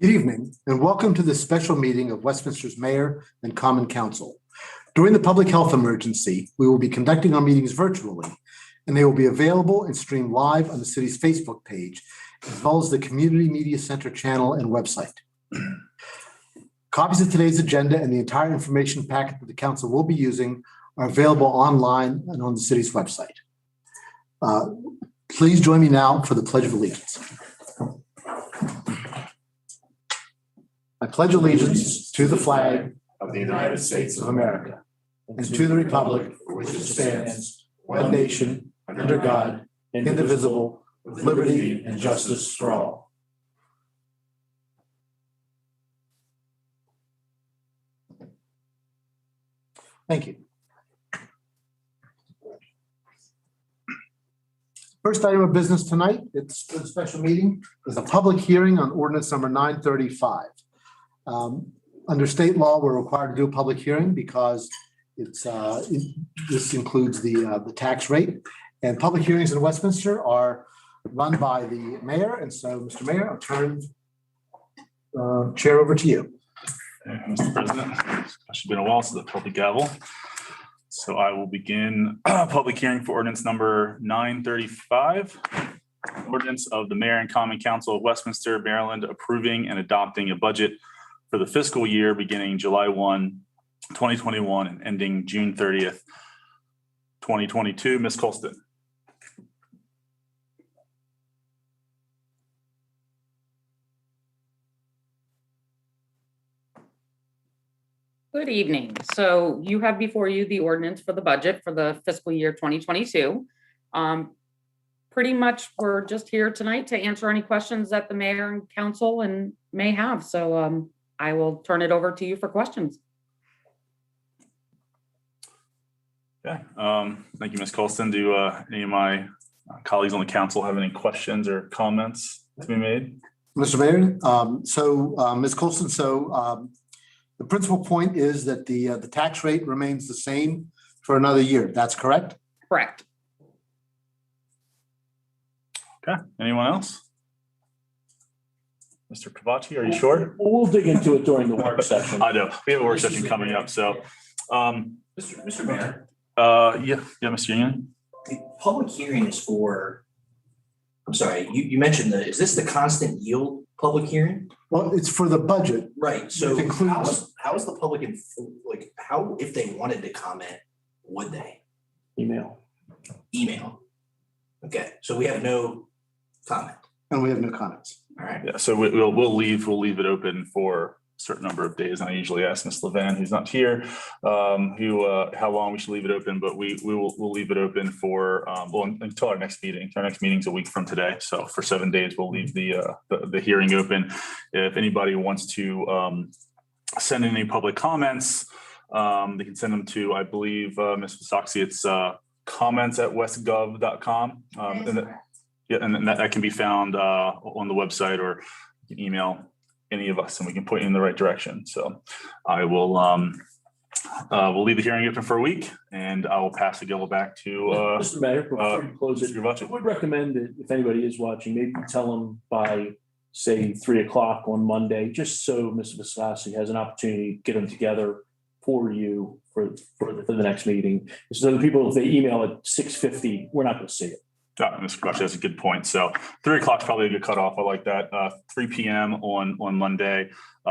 Good evening, and welcome to this special meeting of Westminster's Mayor and Common Council. During the public health emergency, we will be conducting our meetings virtually, and they will be available and streamed live on the city's Facebook page, as well as the Community Media Center channel and website. Copies of today's agenda and the entire information packet that the council will be using are available online and on the city's website. Please join me now for the Pledge of Allegiance. I pledge allegiance to the flag of the United States of America and to the republic for which it stands, one nation, under God, indivisible, with liberty and justice for all. Thank you. First item of business tonight, it's a special meeting, is a public hearing on ordinance number 935. Under state law, we're required to do a public hearing because this includes the tax rate. And public hearings in Westminster are run by the mayor. And so, Mr. Mayor, I'll turn chair over to you. Mr. President, it's been a while since the public gavel. So I will begin public hearing for ordinance number 935. Ordinance of the Mayor and Common Council of Westminster, Maryland, approving and adopting a budget for the fiscal year beginning July 1, 2021 and ending June 30th, 2022. Ms. Colston. Good evening. So you have before you the ordinance for the budget for the fiscal year 2022. Pretty much we're just here tonight to answer any questions that the mayor and council may have. So I will turn it over to you for questions. Okay. Thank you, Ms. Colston. Do any of my colleagues on the council have any questions or comments to be made? Mr. Mayor, Ms. Colston, the principal point is that the tax rate remains the same for another year. That's correct? Correct. Okay. Anyone else? Mr. Chiavacci, are you sure? We'll dig into it during the work session. I know. We have a work session coming up. So, Mr. Mayor. Yeah, Mr. Yingling. The public hearing is for, I'm sorry, you mentioned is this the constant yield public hearing? Well, it's for the budget. Right. So It includes- how is the public, how, if they wanted to comment, would they? Email. Okay. So we have no comment. And we have no comments. All right. Yeah, so we'll leave it open for a certain number of days. And I usually ask Ms. Levan, who's not here, how long we should leave it open, but we'll leave it open for until our next meeting. Our next meeting's a week from today. So for 7 days, we'll leave the hearing open. If anybody wants to send in any public comments, they can send them to, I believe, Ms. Visoxi, it's comments@westgov.com. And that can be found on the website, or you can email any of us and we can point you in the right direction. So I will we'll leave the hearing open for a week, and I will pass the gavel back to Mr. Mayor, before you close it, Chiavacci. I would recommend that if anybody is watching, maybe tell them by, say, 3 o'clock on Monday, just so Mr. Visoxi has an opportunity to get them together for you for the next meeting. So the people, if they email at 6:50, we're not going to see it. Mr. Chiavacci, that's a good point. So 3 o'clock is probably a good cutoff. I like that. 3 p.m. on Monday,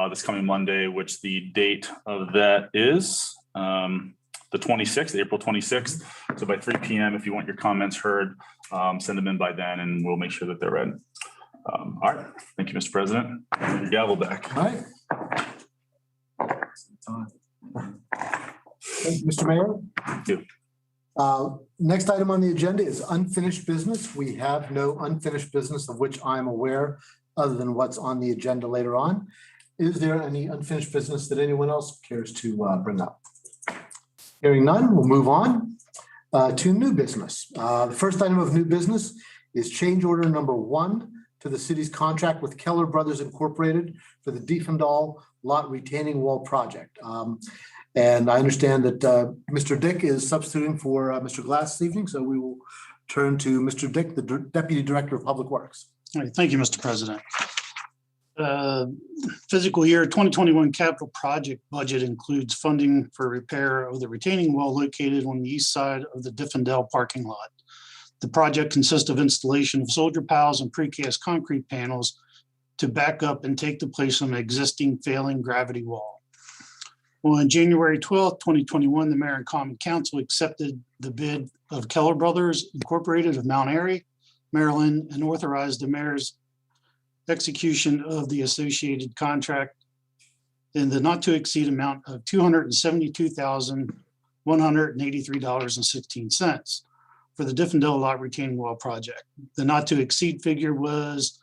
this coming Monday, which the date of that is the 26th, April 26th. So by 3 p.m., if you want your comments heard, send them in by then, and we'll make sure that they're read. All right. Thank you, Mr. President. Your gavel back. All right. Thank you, Mr. Mayor. Thank you. Next item on the agenda is unfinished business. We have no unfinished business of which I'm aware, other than what's on the agenda later on. Is there any unfinished business that anyone else cares to bring up? Hearing none, we'll move on to new business. The first item of new business is change order number 1 to the city's contract with Keller Brothers Incorporated for the Diefendahl Lot Retaining Wall Project. And I understand that Mr. Dick is substituting for Mr. Glass this evening, so we will turn to Mr. Dick, the Deputy Director of Public Works. All right, thank you, Mr. President. Fiscal year 2021 capital project budget includes funding for repair of the retaining wall located on the east side of the Diffendale parking lot. The project consists of installation of soldier piles and precast concrete panels to back up and take the place of an existing failing gravity wall. On January 12th, 2021, the Mayor and Common Council accepted the bid of Keller Brothers Incorporated of Mount Airy, Maryland, and authorized the mayor's execution of the associated contract in the not to exceed amount of $272,183.16 for the Diffendale Lot retaining wall project. The not to exceed figure was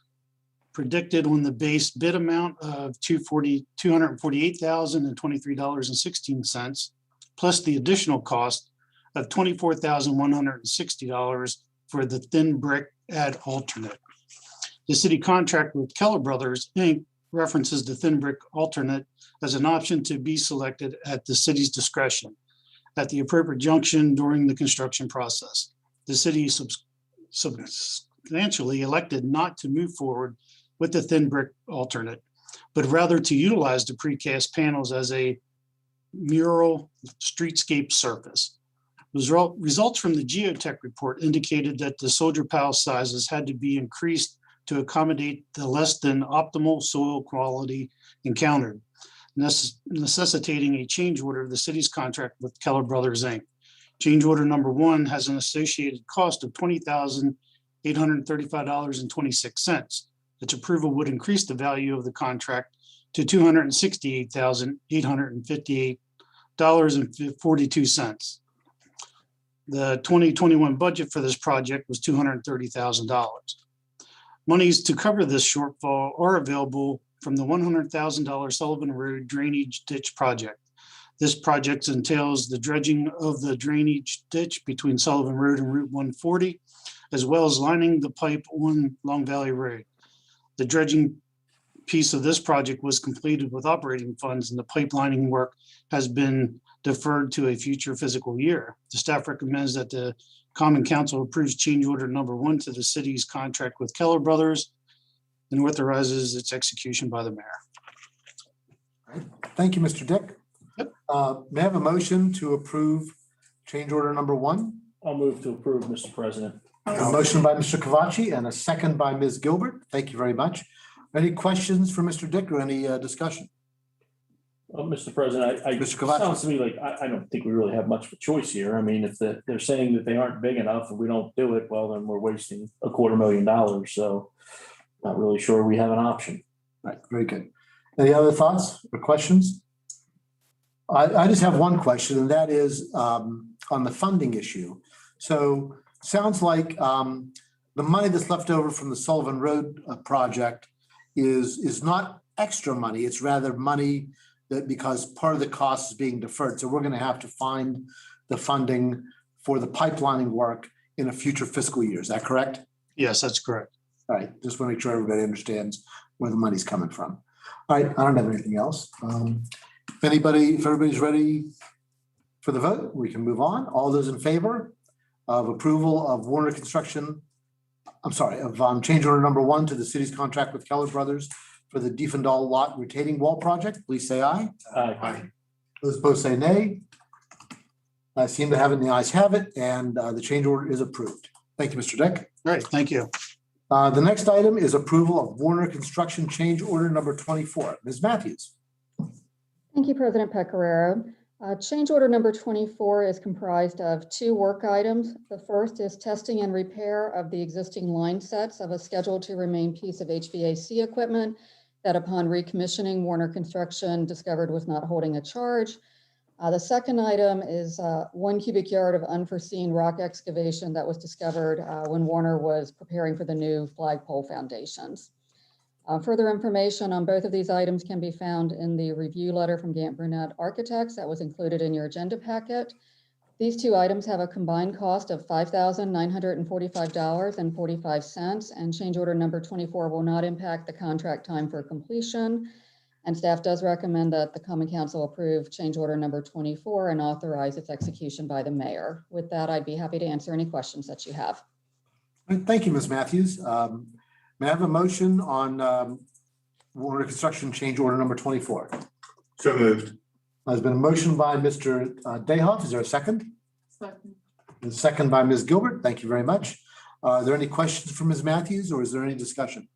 predicted on the base bid amount of $248,023.16, plus the additional cost of $24,160 for the thin brick add alternate. The city contract with Keller Brothers, Inc. references the thin brick alternate as an option to be selected at the city's discretion at the appropriate junction during the construction process. The city substantially elected not to move forward with the thin brick alternate, but rather to utilize the precast panels as a mural streetscape surface. Results from the geotech report indicated that the soldier pile sizes had to be increased to accommodate the less than optimal soil quality encountered, necessitating a change order of the city's contract with Keller Brothers, Inc. Change order number 1 has an associated cost of $20,835.26. Its approval would increase the value of the contract to $268,858.42. The 2021 budget for this project was $230,000. Monies to cover this shortfall are available from the $100,000 Sullivan Road Drainage Ditch Project. This project entails the dredging of the drainage ditch between Sullivan Road and Route 140, as well as lining the pipe on Long Valley Road. The dredging piece of this project was completed with operating funds, and the pipelining work has been deferred to a future fiscal year. The staff recommends that the Common Council approves change order number 1 to the city's contract with Keller Brothers and authorizes its execution by the mayor. Thank you, Mr. Dick. Yep. May I have a motion to approve change order number 1? I'll move to approve, Mr. President. A motion by Mr. Chiavacci and a second by Ms. Gilbert. Thank you very much. Any questions for Mr. Dick or any discussion? Mr. President, Mr. Chiavacci. sounds to me like I don't think we really have much of a choice here. I mean, if they're saying that they aren't big enough and we don't do it, well, then we're wasting $250,000. So not really sure we have an option. All right, very good. Any other thoughts or questions? I just have one question, and that is on the funding issue. So sounds like the money that's left over from the Sullivan Road project is not extra money. It's rather money that because part of the cost is being deferred. So we're going to have to find the funding for the pipelining work in a future fiscal year. Is that correct? Yes, that's correct. All right, just want to make sure everybody understands where the money's coming from. All right, I don't have anything else. If everybody's ready for the vote, we can move on. All those in favor of approval of Warner Construction, change order number 1 to the city's contract with Keller Brothers for the Diffendale Lot retaining wall project, please say aye. Aye. Those opposed say nay. I seem to have it, the ayes have it, and the change order is approved. Thank you, Mr. Dick. Great, thank you. The next item is approval of Warner Construction change order number 24. Ms. Matthews. Thank you, President Pecoraro. Change order number 24 is comprised of 2 work items. The first is testing and repair of the existing line sets of a scheduled to remain piece of HVAC equipment that upon recommissioning, Warner Construction discovered was not holding a charge. The second item is 1 cubic yard of unforeseen rock excavation that was discovered when Warner was preparing for the new flagpole foundations. Further information on both of these items can be found in the review letter from Gant Brunette Architects that was included in your agenda packet. These 2 items have a combined cost of $5,945.45, and change order number 24 will not impact the contract time for completion. And staff does recommend that the Common Council approve change order number 24 and authorize its execution by the mayor. With that, I'd be happy to answer any questions that you have. Thank you, Ms. Matthews. May I have a motion on Warner Construction Change Order number 24? So moved. There's been a motion by Mr. Dayhoff. Is there a second? Second. A second by Ms. Gilbert. Thank you very much. Are there any questions for Ms. Matthews, or is there any discussion?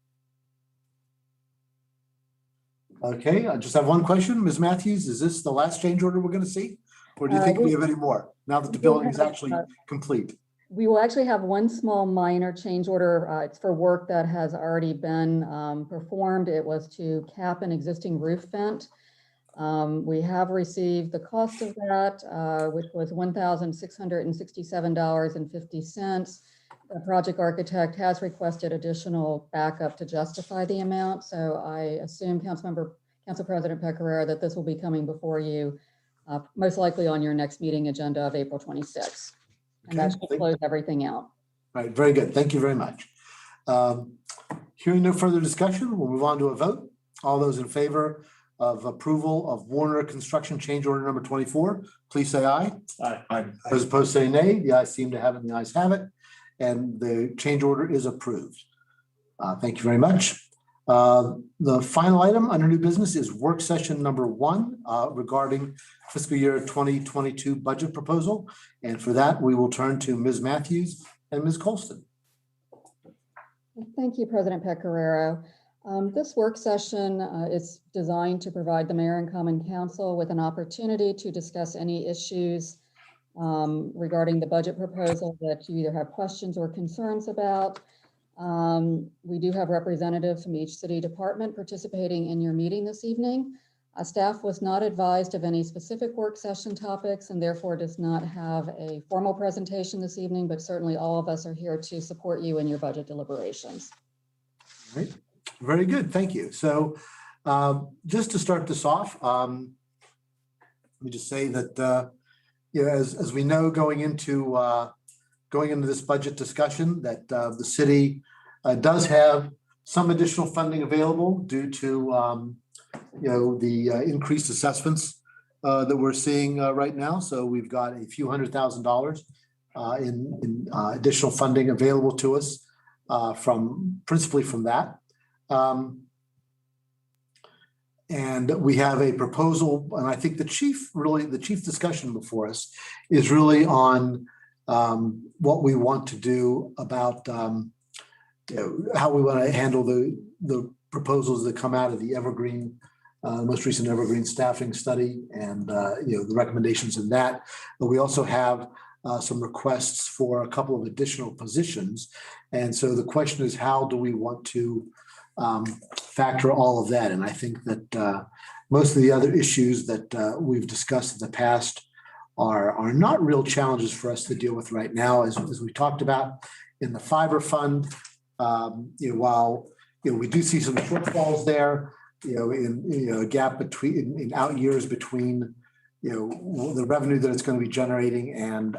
Okay, I just have one question. Ms. Matthews, is this the last change order we're going to see? Or do you think we have any more now that the building is actually complete? We will actually have one small minor change order. It's for work that has already been performed. It was to cap an existing roof vent. We have received the cost of that, which was $1,667.50. The project architect has requested additional backup to justify the amount. So I assume Council President Pecoraro, that this will be coming before you, most likely on your next meeting agenda of April 26th. And that should close everything out. All right, very good. Thank you very much. Hearing no further discussion, we'll move on to a vote. All those in favor of approval of Warner Construction Change Order number 24, please say aye. Aye. Those opposed say nay. The ayes seem to have it, and the ayes have it. And the change order is approved. Thank you very much. The final item under new business is work session number 1 regarding fiscal year 2022 budget proposal. And for that, we will turn to Ms. Matthews and Ms. Colston. Thank you, President Pecoraro. This work session is designed to provide the Mayor and Common Council with an opportunity to discuss any issues regarding the budget proposal that you either have questions or concerns about. We do have representatives from each city department participating in your meeting this evening. Staff was not advised of any specific work session topics and therefore does not have a formal presentation this evening, but certainly all of us are here to support you in your budget deliberations. All right. Very good. Thank you. So just to start this off, let me just say that as we know, going into this budget discussion, that the city does have some additional funding available due to the increased assessments that we're seeing right now. So we've got a few $100,000 in additional funding available to us principally from that. And we have a proposal, and I think the chief discussion before us is really on what we want to do about how we want to handle the proposals that come out of the Evergreen, most recent Evergreen staffing study, and the recommendations in that. But we also have some requests for a couple of additional positions, and so the question is, how do we want to factor all of that? And I think that most of the other issues that we've discussed in the past are not real challenges for us to deal with right now. As we talked about in the fiber fund, while we do see some shortfalls there, in a gap in out years between the revenue that it's going to be generating and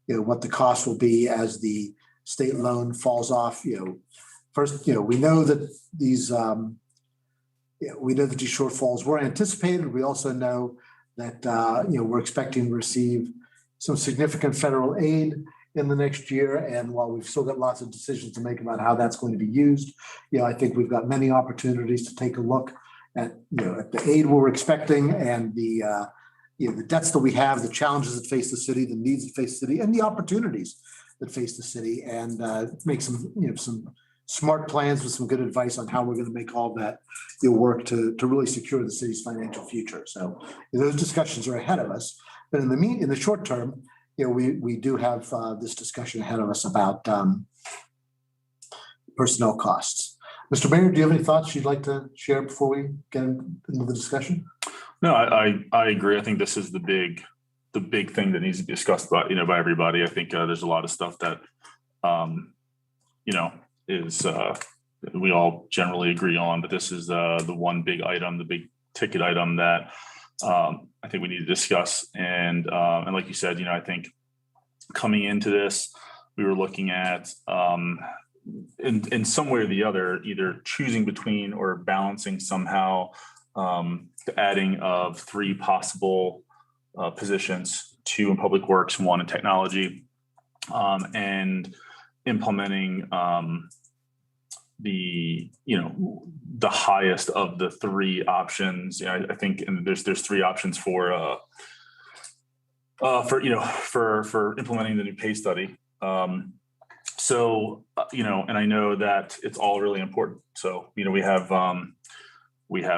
what the cost will be as the state loan falls off. First, we know that these shortfalls were anticipated. We also know that we're expecting to receive some significant federal aid in the next year. And while we've still got lots of decisions to make about how that's going to be used, I think we've got many opportunities to take a look at the aid we're expecting and the debts that we have, the challenges that face the city, the needs that face the city, and the opportunities that face the city, and make some smart plans with some good advice on how we're going to make all that work to really secure the city's financial future. So those discussions are ahead of us. But in the short term, we do have this discussion ahead of us about personnel costs. Mr. Mayor, do you have any thoughts you'd like to share before we get into the discussion? No, I agree. I think this is the big thing that needs to be discussed by everybody. I think there's a lot of stuff that is we all generally agree on, but this is the one big item, the big ticket item that I think we need to discuss. And like you said, I think coming into this, we were looking at in some way or the other, either choosing between or balancing somehow the adding of 3 possible positions, 2 in public works, 1 in technology, and implementing the, the highest of the three options. I think, and there's three options for implementing the new pay study. And I know that it's all really important. So, we have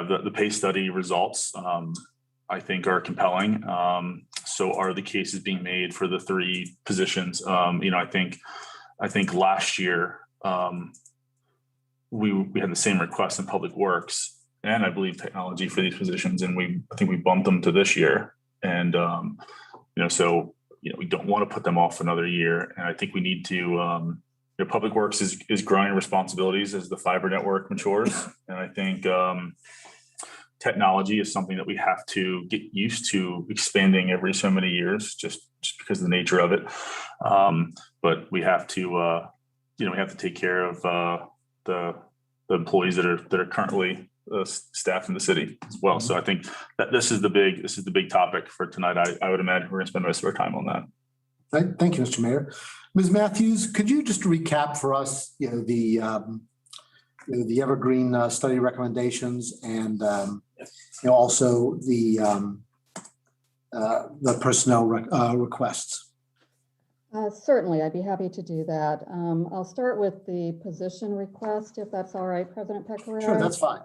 the pay study results, I think are compelling. So are the cases being made for the three positions. I think last year, we had the same request in Public Works and I believe technology for these positions. And I think we bumped them to this year. And, we don't want to put them off another year. And I think we need to, Public Works is growing responsibilities as the fiber network matures. And I think technology is something that we have to get used to expanding every so many years, just because of the nature of it. But we have to, take care of the employees that are currently staff in the city as well. So I think that this is the big topic for tonight. I would imagine we're going to spend most of our time on that. Thank you, Mr. Mayor. Ms. Matthews, could you just recap for us, the Evergreen study recommendations and also the personnel requests? Certainly, I'd be happy to do that. I'll start with the position request, if that's all right, President Pecoraro. Sure, that's fine.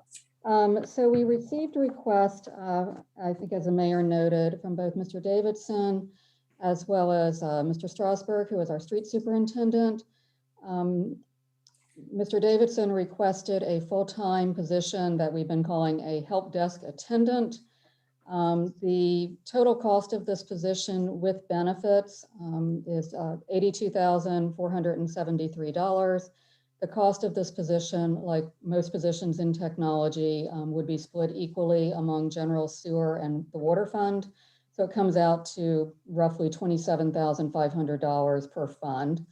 So we received a request, I think as the mayor noted, from both Mr. Davidson as well as Mr. Strasberg, who is our street superintendent. Mr. Davidson requested a full-time position that we've been calling a help desk attendant. The total cost of this position with benefits is $82,473. The cost of this position, like most positions in technology, would be split equally among general sewer and the water fund. So it comes out to roughly $27,500 per fund.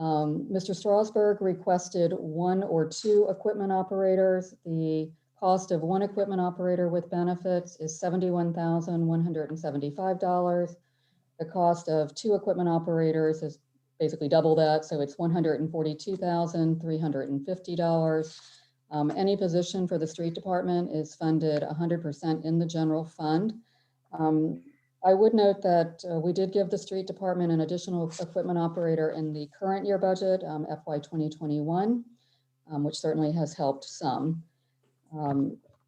Mr. Strasberg requested 1 or 2 equipment operators. The cost of 1 equipment operator with benefits is $71,175. The cost of 2 equipment operators is basically double that, so it's $142,350. Any position for the street department is funded 100% in the general fund. I would note that we did give the street department an additional equipment operator in the current year budget, FY 2021, which certainly has helped some.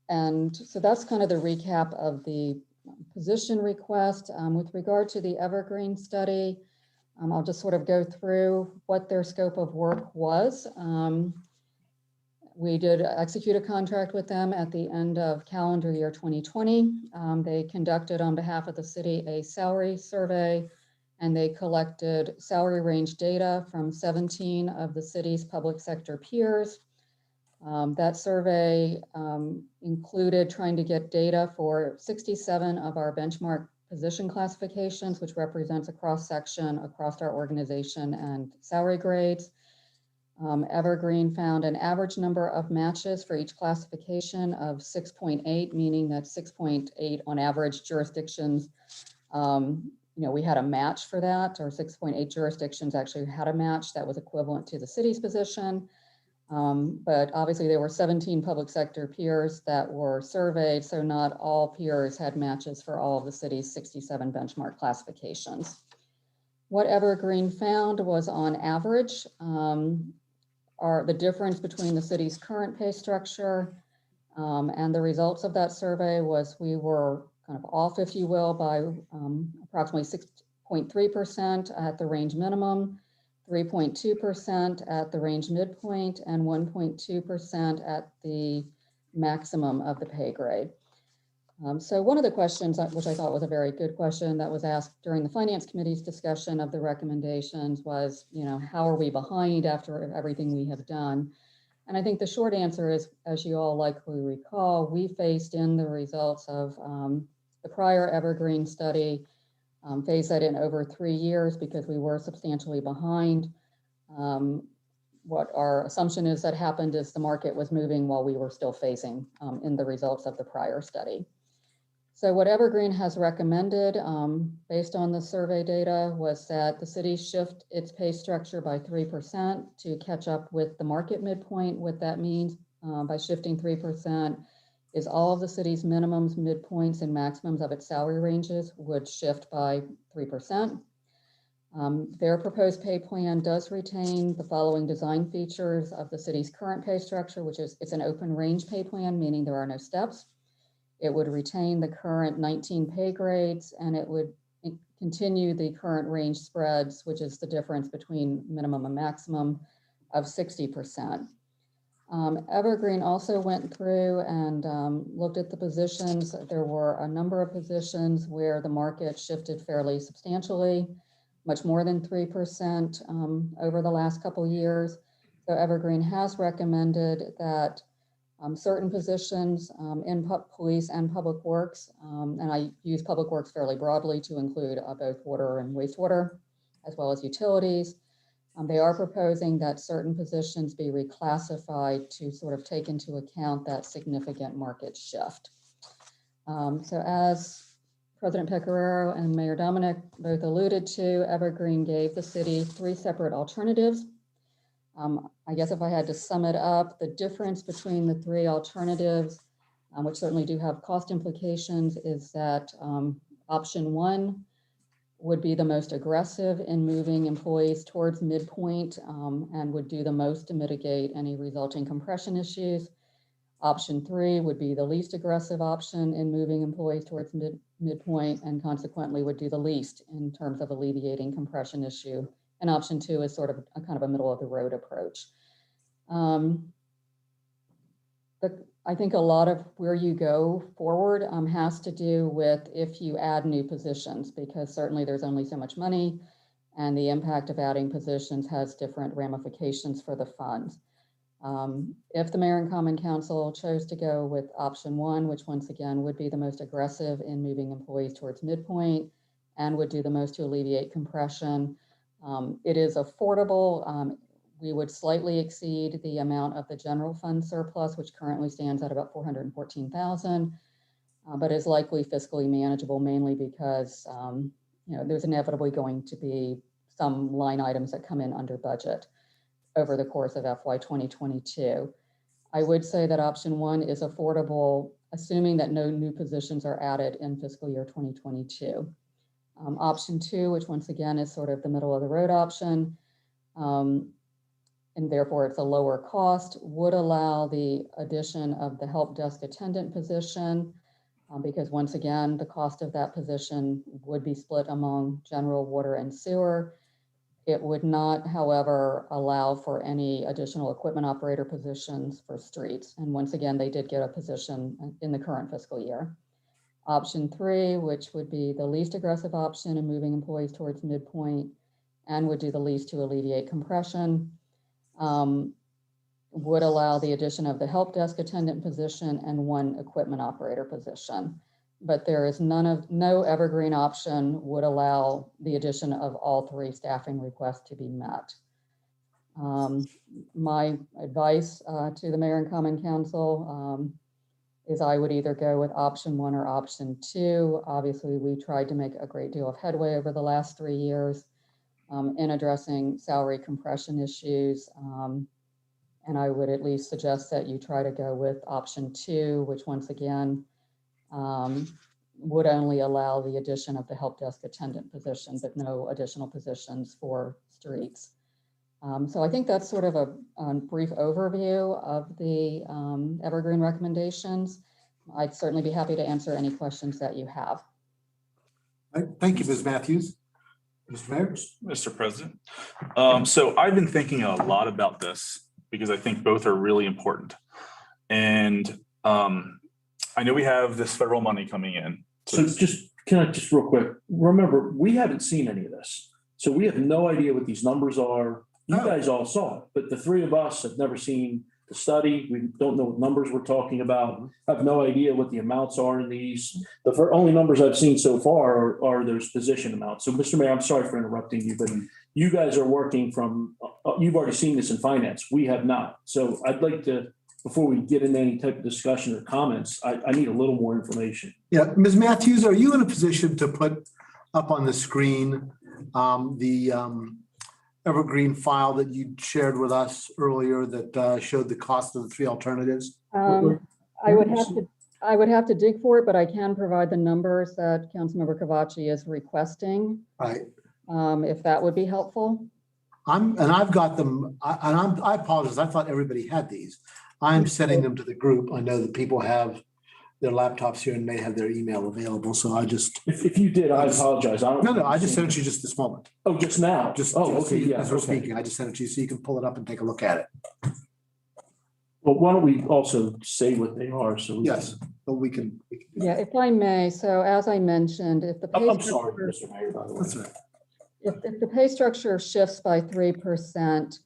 And so that's kind of the recap of the position request. With regard to the Evergreen study, I'll just sort of go through what their scope of work was. We did execute a contract with them at the end of calendar year 2020. They conducted on behalf of the city a salary survey, and they collected salary range data from 17 of the city's public sector peers. That survey included trying to get data for 67 of our benchmark position classifications, which represents a cross-section across our organization and salary grades. Evergreen found an average number of matches for each classification of 6.8, meaning that 6.8 on average jurisdictions, we had a match for that, or 6.8 jurisdictions actually had a match that was equivalent to the city's position. But obviously there were 17 public sector peers that were surveyed, so not all peers had matches for all of the city's 67 benchmark classifications. What Evergreen found was on average, the difference between the city's current pay structure and the results of that survey was we were kind of off, if you will, by approximately 6.3% at the range minimum, 3.2% at the range midpoint, and 1.2% at the maximum of the pay grade. So one of the questions, which I thought was a very good question that was asked during the Finance Committee's discussion of the recommendations was, how are we behind after everything we have done? And I think the short answer is, as you all likely recall, we phased in the results of the prior Evergreen study, phased that in over 3 years because we were substantially behind. What our assumption is that happened is the market was moving while we were still phasing in the results of the prior study. So what Evergreen has recommended, based on the survey data, was that the city shift its pay structure by 3% to catch up with the market midpoint. What that means by shifting 3% is all of the city's minimums, midpoints, and maximums of its salary ranges would shift by 3%. Their proposed pay plan does retain the following design features of the city's current pay structure, which is it's an open range pay plan, meaning there are no steps. It would retain the current 19 pay grades, and it would continue the current range spreads, which is the difference between minimum and maximum of 60%. Evergreen also went through and looked at the positions. There were a number of positions where the market shifted fairly substantially, much more than 3% over the last couple of years. So Evergreen has recommended that certain positions in police and public works, and I use public works fairly broadly to include both water and wastewater, as well as utilities. They are proposing that certain positions be reclassified to sort of take into account that significant market shift. So as President Pecoraro and Mayor Dominic both alluded to, Evergreen gave the city 3 separate alternatives. I guess if I had to sum it up, the difference between the 3 alternatives, which certainly do have cost implications, is that option 1 would be the most aggressive in moving employees towards midpoint and would do the most to mitigate any resulting compression issues. Option 3 would be the least aggressive option in moving employees towards midpoint and consequently would do the least in terms of alleviating compression issue. And option 2 is sort of a kind of a middle of the road approach. I think a lot of where you go forward has to do with if you add new positions, because certainly there's only so much money and the impact of adding positions has different ramifications for the funds. If the Mayor and Common Council chose to go with option 1, which once again would be the most aggressive in moving employees towards midpoint and would do the most to alleviate compression, it is affordable. We would slightly exceed the amount of the general fund surplus, which currently stands at about $414,000, but is likely fiscally manageable, mainly because there's inevitably going to be some line items that come in under budget over the course of FY 2022. I would say that option 1 is affordable, assuming that no new positions are added in fiscal year 2022. Option 2, which once again is sort of the middle of the road option, and therefore it's a lower cost, would allow the addition of the help desk attendant position, because once again, the cost of that position would be split among general, water, and sewer. It would not, however, allow for any additional equipment operator positions for streets. And once again, they did get a position in the current fiscal year. Option 3, which would be the least aggressive option in moving employees towards midpoint and would do the least to alleviate compression, would allow the addition of the help desk attendant position and 1 equipment operator position. But there is no Evergreen option would allow the addition of all 3 staffing requests to be met. My advice to the Mayor and Common Council is I would either go with option 1 or option 2. Obviously, we tried to make a great deal of headway over the last 3 years in addressing salary compression issues. And I would at least suggest that you try to go with option 2, which once again, would only allow the addition of the help desk attendant position, but no additional positions for streets. So I think that's sort of a brief overview of the Evergreen recommendations. I'd certainly be happy to answer any questions that you have. All right, thank you, Ms. Matthews. Mr. Mayor? Mr. President. So I've been thinking a lot about this because I think both are really important. And I know we have this federal money coming in. So can I just real quick, remember, we haven't seen any of this. So we have no idea what these numbers are. You guys all saw it, but the 3 of us have never seen the study. We don't know what numbers we're talking about. I have no idea what the amounts are in these. The only numbers I've seen so far are those position amounts. So Mr. Mayor, I'm sorry for interrupting you, but you guys are working from, you've already seen this in finance. We have not. So I'd like to before we get into any type of discussion or comments, I need a little more information. Yeah, Ms. Matthews, are you in a position to put up on the screen the evergreen file that you shared with us earlier that showed the cost of the three alternatives? I would have to dig for it, but I can provide the numbers that Councilmember Chiavacci is requesting, Right. if that would be helpful. I've got them, I apologize, I thought everybody had these. I'm sending them to the group. I know that people have their laptops here and may have their email available, so I just. If you did, I apologize. No, I just sent it to you just this moment. Oh, just now? Okay, yeah. As we're Okay. speaking, I just sent it to you so you can pull it up and take a look at it. Well, why don't we also say what they are, so. Yes, but we can. Yeah, if I may, so as I mentioned, if the pay I'm sorry, structure, Mr. Mayor, by the way. That's right. if the pay structure shifts by 3%,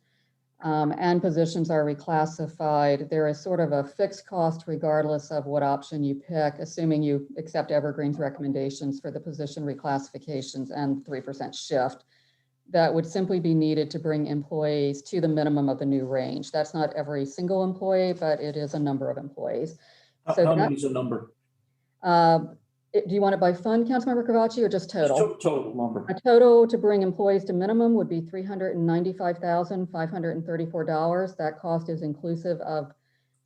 and positions are reclassified, there is sort of a fixed cost regardless of what option you pick, assuming you accept Evergreen's recommendations for the position reclassifications and 3% shift. That would simply be needed to bring employees to the minimum of the new range. That's not every single employee, but it is a number of employees. So How many is a number? Do you want it by fund, Councilmember Chiavacci, or just total? Total number. A total to bring employees to minimum would be $395,534. That cost is inclusive of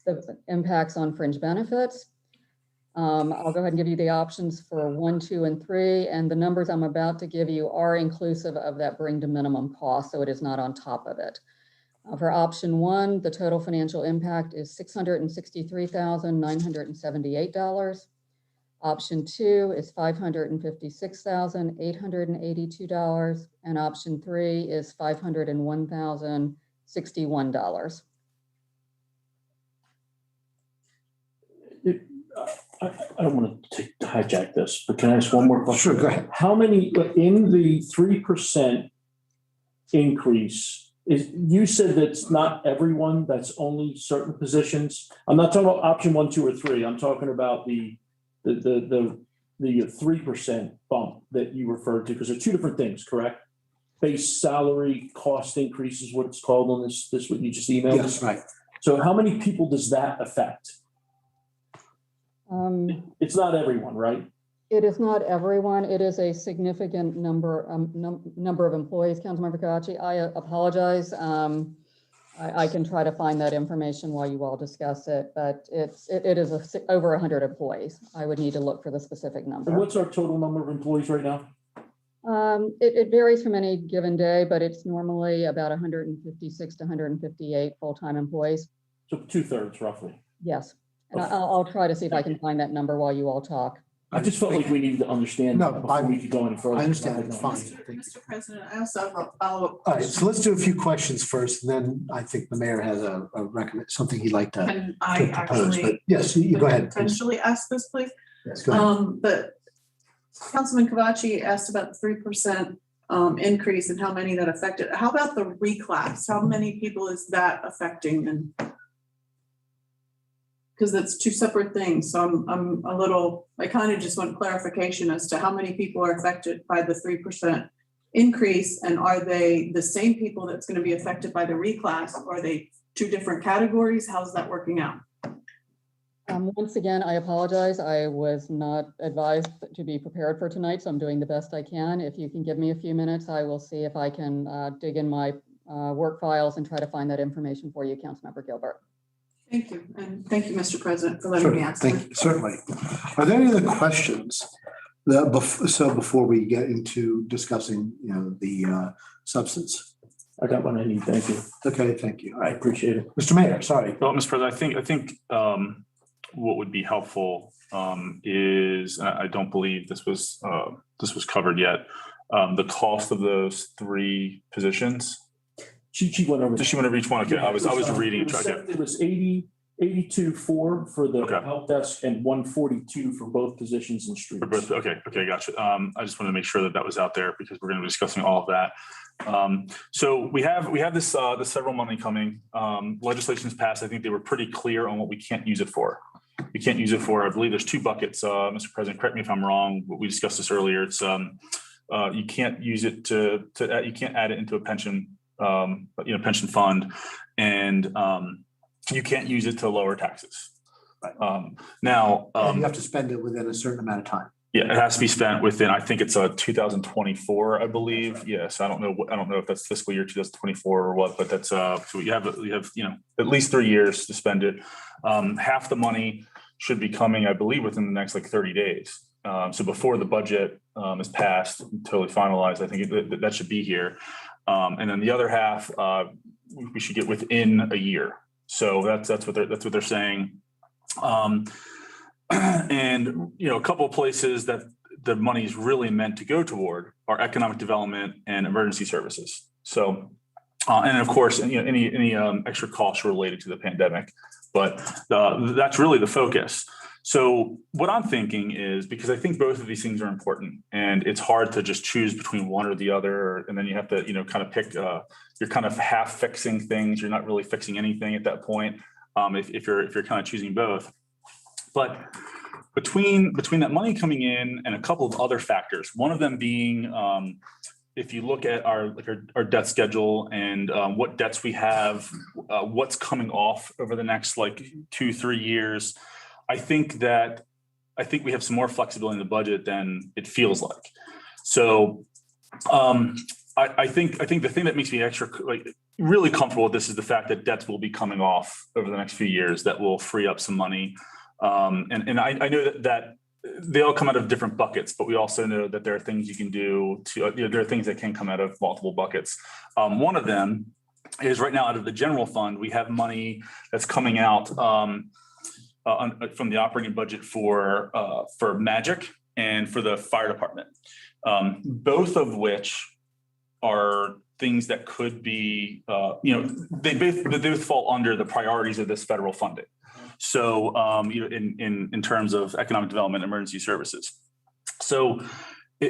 the impacts on fringe benefits. I'll go ahead and give you the options for 1, 2, and 3, and the numbers I'm about to give you are inclusive of that bring to minimum cost, so it is not on top of it. For option 1, the total financial impact is $663,978. Option 2 is $556,882, and option 3 is $501,061. I don't want to hijack this, but can I ask one more question? Sure, go ahead. How many, in the 3% increase, you said that's not everyone, that's only certain positions? I'm not talking about option 1, 2, or 3. I'm talking about the 3% bump that you referred to, because they're two different things, correct? Base salary cost increase is what it's called on this what you just emailed? Yes, right. So how many people does that affect? It's not everyone, right? It is not everyone. It is a significant number of employees, Councilmember Chiavacci. I apologize. I can try to find that information while you all discuss it, but it is over 100 employees. I would need to look for the specific number. And what's our total number of employees right now? It varies from any given day, but it's normally about 156 to 158 full-time employees. So 2/3 roughly. Yes, and I'll try to see if I can find that number while you all talk. I just felt like we needed to understand No, before we could go any further. I understand, it's fine. Mr. President, I also have a follow-up. All right, so let's do a few questions first, and then I think the mayor has a something he'd like to Can I propose, but actually yes, you go ahead. please. potentially ask this, please? Yes, go ahead. But Councilman Chiavacci asked about the 3% increase and how many that affected. How about the reclass? How many people is that affecting? And because that's two separate things. So I'm a little, I kind of just want clarification as to how many people are affected by the 3% increase, and are they the same people that's going to be affected by the reclass? Or are they two different categories? How's that working out? Once again, I apologize. I was not advised to be prepared for tonight, so I'm doing the best I can. If you can give me a few minutes, I will see if I can dig in my work files and try to find that information for you, Councilmember Gilbert. Thank you. And thank you, Mr. President, for letting me ask. Thank you, certainly. Are there any other questions that before we get into discussing, the substance? I got what I need. Thank you. Okay, thank you. All I right, appreciate it. Mr. Mayor, sorry. Well, Mr. President, I think what would be helpful is, I don't believe this was covered yet, the cost of those 3 positions. She went over. Does she want to reach one? Okay, I was reading it. It was 82.4 for the Okay. help desk and 142 for both positions and streets. Okay, gotcha. I just wanted to make sure that was out there because we're going to be discussing all of that. So we have this several money coming. Legislation's passed. I think they were pretty clear on what we can't use it for. You can't use it for, I believe there's 2 buckets. Mr. President, correct me if I'm wrong, but we discussed this earlier. It's you can't use it you can't add it into a pension, pension fund, and you can't use it to lower taxes. And you have to spend it within a certain amount of time. Yeah, it has to be spent within, I think it's 2024, I believe. Yes, I don't know if that's fiscal year 2024 or what, but that's so you have at least 3 years to spend it. Half the money should be coming, I believe, within the next 30 days. So before the budget is passed, totally finalized, I think that should be here. And then the other half we should get within a year. So that's what they're saying. And, a couple of places that the money is really meant to go toward are economic development and emergency services. So, and of course, any extra costs related to the pandemic, but that's really the focus. So what I'm thinking is, because I think both of these things are important and it's hard to just choose between one or the other. And then you have to, kind of pick, you're kind of half fixing things. You're not really fixing anything at that point. If you're kind of choosing both. But between that money coming in and a couple of other factors, one of them being, if you look at our debt schedule and what debts we have, what's coming off over the next 2-3 years, I think we have some more flexibility in the budget than it feels like. So I think the thing that makes me extra really comfortable with this is the fact that debts will be coming off over the next few years that will free up some money. And I know that they all come out of different buckets, but we also know that there are things you can do there are things that can come out of multiple buckets. One of them is right now out of the general fund, we have money that's coming out from the operating budget for Magic and for the fire department, both of which are things that could be, they both fall under the priorities of this federal funding. So, in terms of economic development, emergency services. So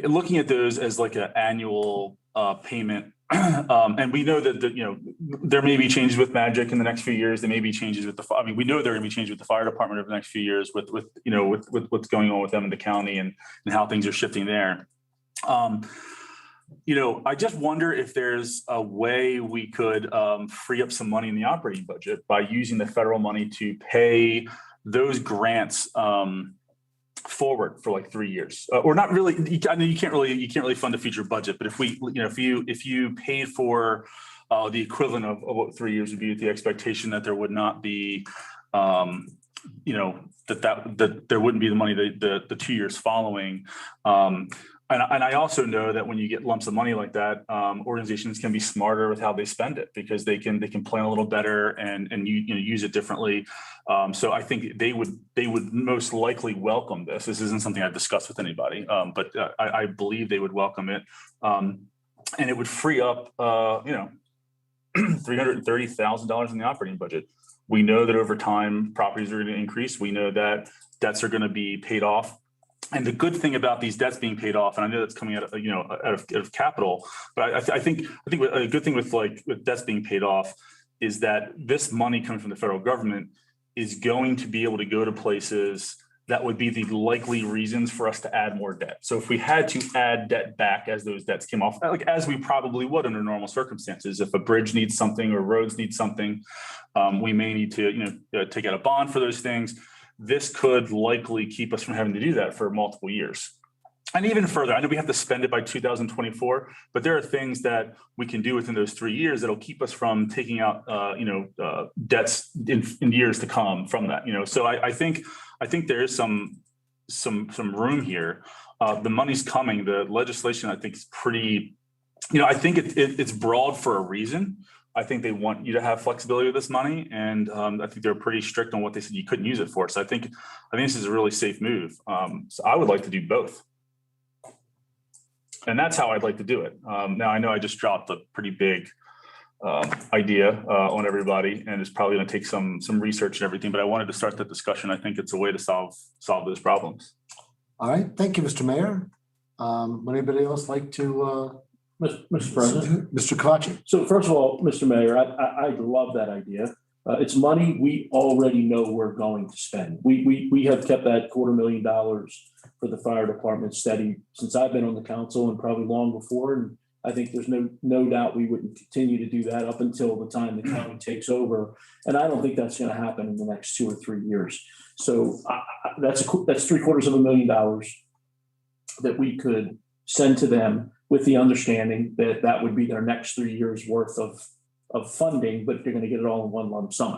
looking at those as an annual payment, and we know that, there may be changes with Magic in the next few years. There may be changes with we know there are going to be changes with the fire department over the next few years with what's going on with them in the county and how things are shifting there. I just wonder if there's a way we could free up some money in the operating budget by using the federal money to pay those grants forward for 3 years, or not really. I know you can't really fund a future budget, but if you paid for the equivalent of what 3 years would be, with the expectation that there would not be, that there wouldn't be the money the 2 years following. And I also know that when you get lumps of money like that, organizations can be smarter with how they spend it, because they can plan a little better and use it differently. So I think they would most likely welcome this. This isn't something I've discussed with anybody, but I believe they would welcome it, and it would free up $330,000 in the operating budget. We know that over time properties are going to increase. We know that debts are going to be paid off. And the good thing about these debts being paid off, and I know that's coming out of capital, but I think a good thing with debts being paid off is that this money coming from the federal government is going to be able to go to places that would be the likely reasons for us to add more debt. So if we had to add debt back as those debts came off, as we probably would under normal circumstances, if a bridge needs something or roads need something, we may need to take out a bond for those things. This could likely keep us from having to do that for multiple years. And even further, I know we have to spend it by 2024, but there are things that we can do within those 3 years that'll keep us from taking out, debts in years to come from that. So I think there is some room here. The money's coming. The legislation, I think, is pretty. I think it's broad for a reason. I think they want you to have flexibility with this money, and I think they're pretty strict on what they said you couldn't use it for. So I think this is a really safe move. So I would like to do both, and that's how I'd like to do it. Now I know I just dropped a pretty big idea on everybody, and it's probably going to take some research and everything. But I wanted to start that discussion. I think it's a way to solve those problems. All right, thank you, Mr. Mayor. Would anybody else like to? Mr. President. Mr. Chiavacci. So first of all, Mr. Mayor, I love that idea. It's money we already know we're going to spend. We have kept that $250,000 for the fire department steady since I've been on the council, and probably long before. And I think there's no doubt we wouldn't continue to do that up until the time the county takes over. And I don't think that's going to happen in the next 2 or 3 years. So that's $750,000 that we could send to them with the understanding that that would be their next 3 years worth of funding, but they're going to get it all in one lump sum.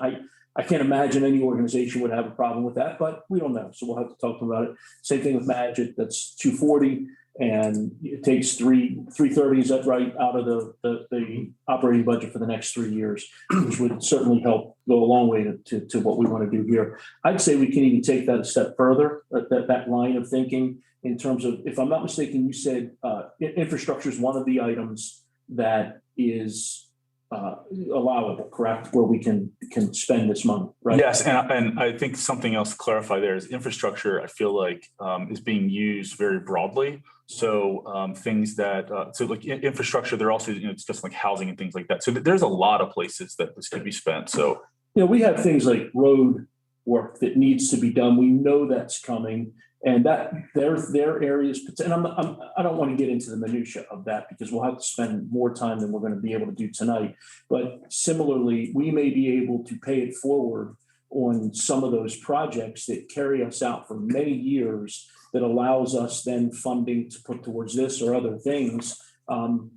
I can't imagine any organization would have a problem with that, but we don't know. So we'll have to talk to them about it. Same thing with Magic, that's $240,000, and it takes $330,000, is that right, out of the operating budget for the next 3 years, which would certainly help go a long way to what we want to do here. I'd say we can even take that a step further, that line of thinking, in terms of, if I'm not mistaken, you said infrastructure is one of the items that is allowable, correct? Where we can spend this money, right? Yes, and I think something else to clarify there is infrastructure, I feel like, is being used very broadly. So things that, so like infrastructure, they're also, it's just like housing and things like that. So there's a lot of places that this could be spent. So, we have things like road work that needs to be done. We know that's coming. And that their areas, and I don't want to get into the minutia of that because we'll have to spend more time than we're going to be able to do tonight. But similarly, we may be able to pay it forward on some of those projects that carry us out for many years, that allows us then funding to put towards this or other things.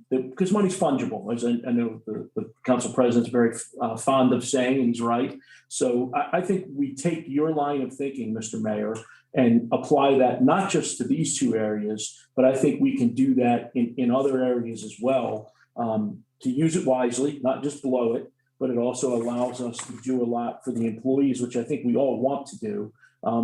Because money's fungible, as I know the council president's very fond of saying, and he's right. So I think we take your line of thinking, Mr. Mayor, and apply that not just to these two areas, but I think we can do that in other areas as well, to use it wisely, not just blow it, but it also allows us to do a lot for the employees, which I think we all want to do,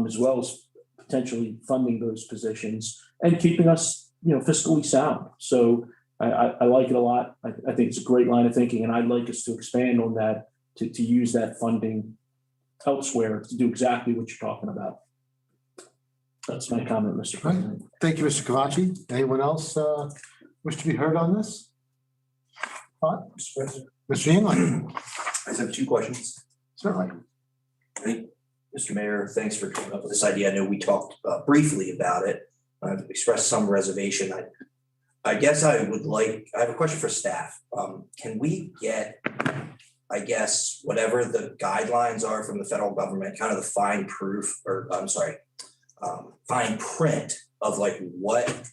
as well as potentially funding those positions and keeping us, fiscally sound. So I like it a lot. I think it's a great line of thinking, and I'd like us to expand on that, to use that funding elsewhere to do exactly what you're talking about. That's my comment, Mr. President. Thank you, Mr. Chiavacci. Anyone else wish to be heard on this? Mr. President, Mr. Yingling? I just have 2 questions. Certainly. Mr. Mayor, thanks for coming up with this idea. I know we talked briefly about it. I've expressed some reservation. I guess I have a question for staff. Can we get, I guess, whatever the guidelines are from the federal government, kind of the fine print of like what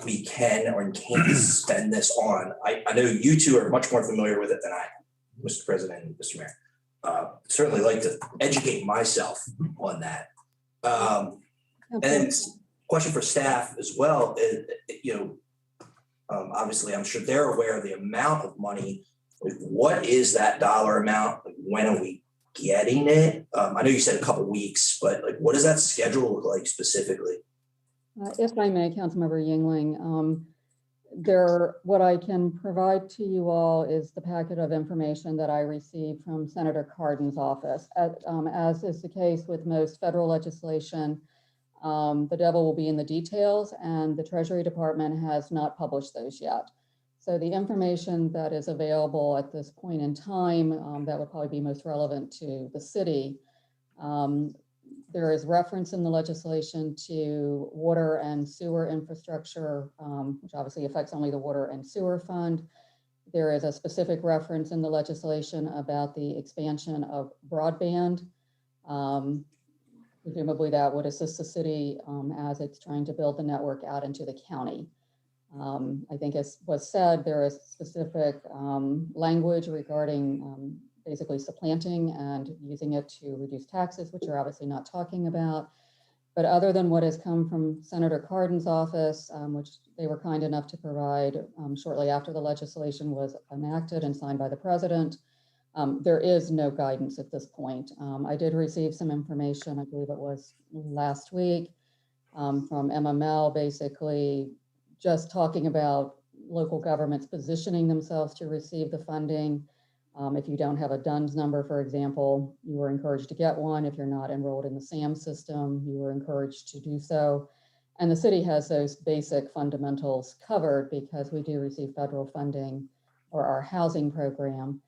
we can or can't spend this on? I know you two are much more familiar with it than I am, Mr. President and Mr. Mayor. Certainly like to educate myself on that. And then question for staff as well, obviously I'm sure they're aware of the amount of money. Like, what is that dollar amount? Like, when are we getting it? I know you said a couple weeks, but like, what does that schedule look like specifically? If I may, Councilmember Yingling, what I can provide to you all is the packet of information that I received from Senator Cardin's office. As is the case with most federal legislation, the devil will be in the details, and the Treasury Department has not published those yet. So the information that is available at this point in time, that would probably be most relevant to the city. There is reference in the legislation to water and sewer infrastructure, which obviously affects only the water and sewer fund. There is a specific reference in the legislation about the expansion of broadband. Presumably that would assist the city as it's trying to build the network out into the county. I think as was said, there is specific language regarding basically supplanting and using it to reduce taxes, which you're obviously not talking about. But other than what has come from Senator Cardin's office, which they were kind enough to provide shortly after the legislation was enacted and signed by the president, there is no guidance at this point. I did receive some information, I believe it was last week, from MML, basically just talking about local governments positioning themselves to receive the funding. If you don't have a DUNS number, for example, you are encouraged to get one. If you're not enrolled in the SAM system, you are encouraged to do so. And the city has those basic fundamentals covered because we do receive federal funding for our housing program.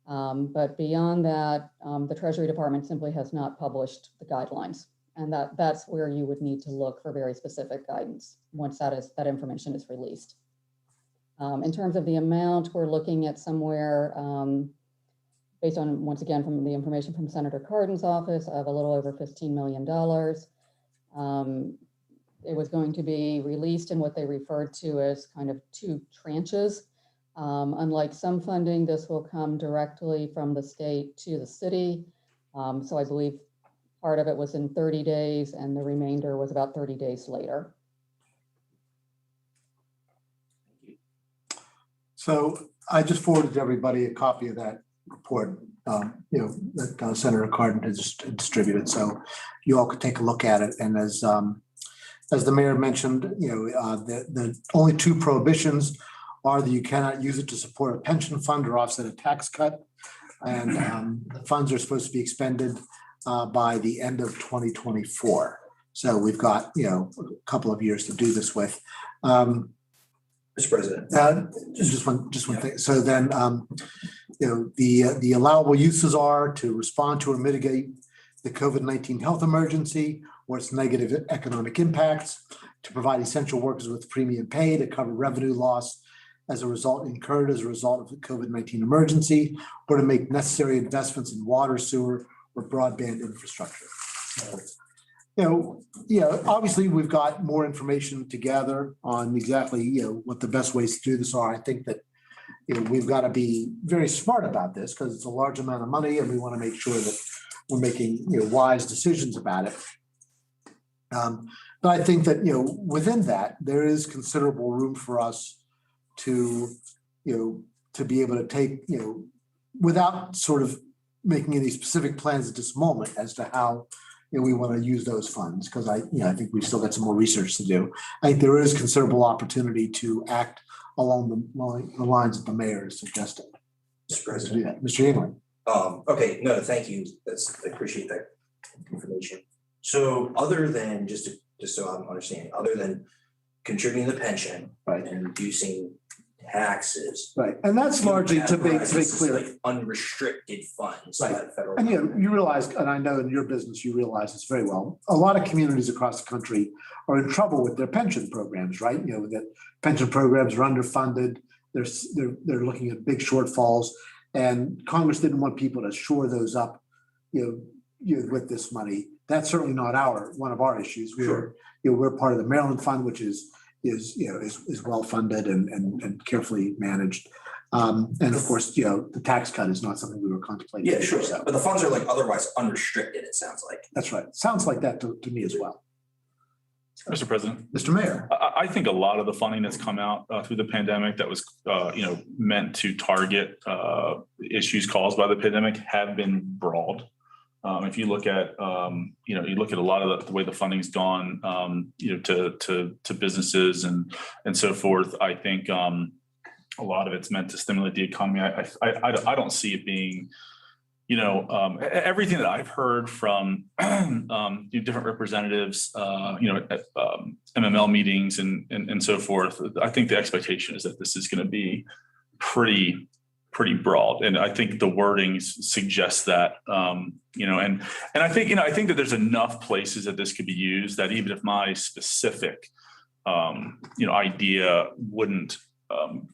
But beyond that, the Treasury Department simply has not published the guidelines. And that's where you would need to look for very specific guidance once that information is released. In terms of the amount, we're looking at somewhere, based on, once again, from the information from Senator Cardin's office, of a little over $15 million. It was going to be released in what they referred to as kind of 2 tranches. Unlike some funding, this will come directly from the state to the city. So I believe part of it was in 30 days and the remainder was about 30 days later. So I just forwarded everybody a copy of that report, that Senator Cardin has distributed. So you all could take a look at it. And as the mayor mentioned, the only 2 prohibitions are that you cannot use it to support a pension fund or offset a tax cut. And the funds are supposed to be expended by the end of 2024. So we've got, a couple of years to do this with. Mr. President. Just one thing. So then, the allowable uses are to respond to or mitigate the COVID-19 health emergency or its negative economic impacts, to provide essential workers with premium pay, to cover revenue loss as a result incurred as a result of the COVID-19 emergency, or to make necessary investments in water, sewer, or broadband infrastructure. Obviously we've got more information to gather on exactly, what the best ways to do this are. I think that, we've got to be very smart about this because it's a large amount of money and we want to make sure that we're making, wise decisions about it. But I think that, within that, there is considerable room for us to be able to take, without sort of making any specific plans at this moment as to how we want to use those funds, because I think we've still got some more research to do. I think there is considerable opportunity to act along the lines that the mayor has suggested. Mr. President. Mr. Yingling. Okay, no, thank you. I appreciate that information. So other than, just so I'm understanding, other than contributing the pension, Right. and reducing taxes. Right, and that's largely to make this is clear. like unrestricted funds. Right. By the federal And government. you realize, and I know in your business, you realize this very well, a lot of communities across the country are in trouble with their pension programs, right? That pension programs are underfunded. They're looking at big shortfalls, and Congress didn't want people to shore those up, with this money. That's certainly not one of our issues. Sure. We're part of the Maryland Fund, which is well funded and carefully managed. And of course, the tax cut is not something we were contemplating. Yeah, sure. So But the funds are like otherwise unrestricted, it sounds like. that's right. Sounds like that to me as well. Mr. President. Mr. Mayor. I think a lot of the funding that's come out through the pandemic that was, meant to target issues caused by the pandemic have been broad. If you look at, you look at a lot of the way the funding's gone, to businesses and so forth. I think a lot of it's meant to stimulate the economy. I don't see it being, everything that I've heard from different representatives, at MML meetings and so forth. I think the expectation is that this is going to be pretty broad, and I think the wording suggests that. And I think that there's enough places that this could be used that even if my specific, idea wouldn't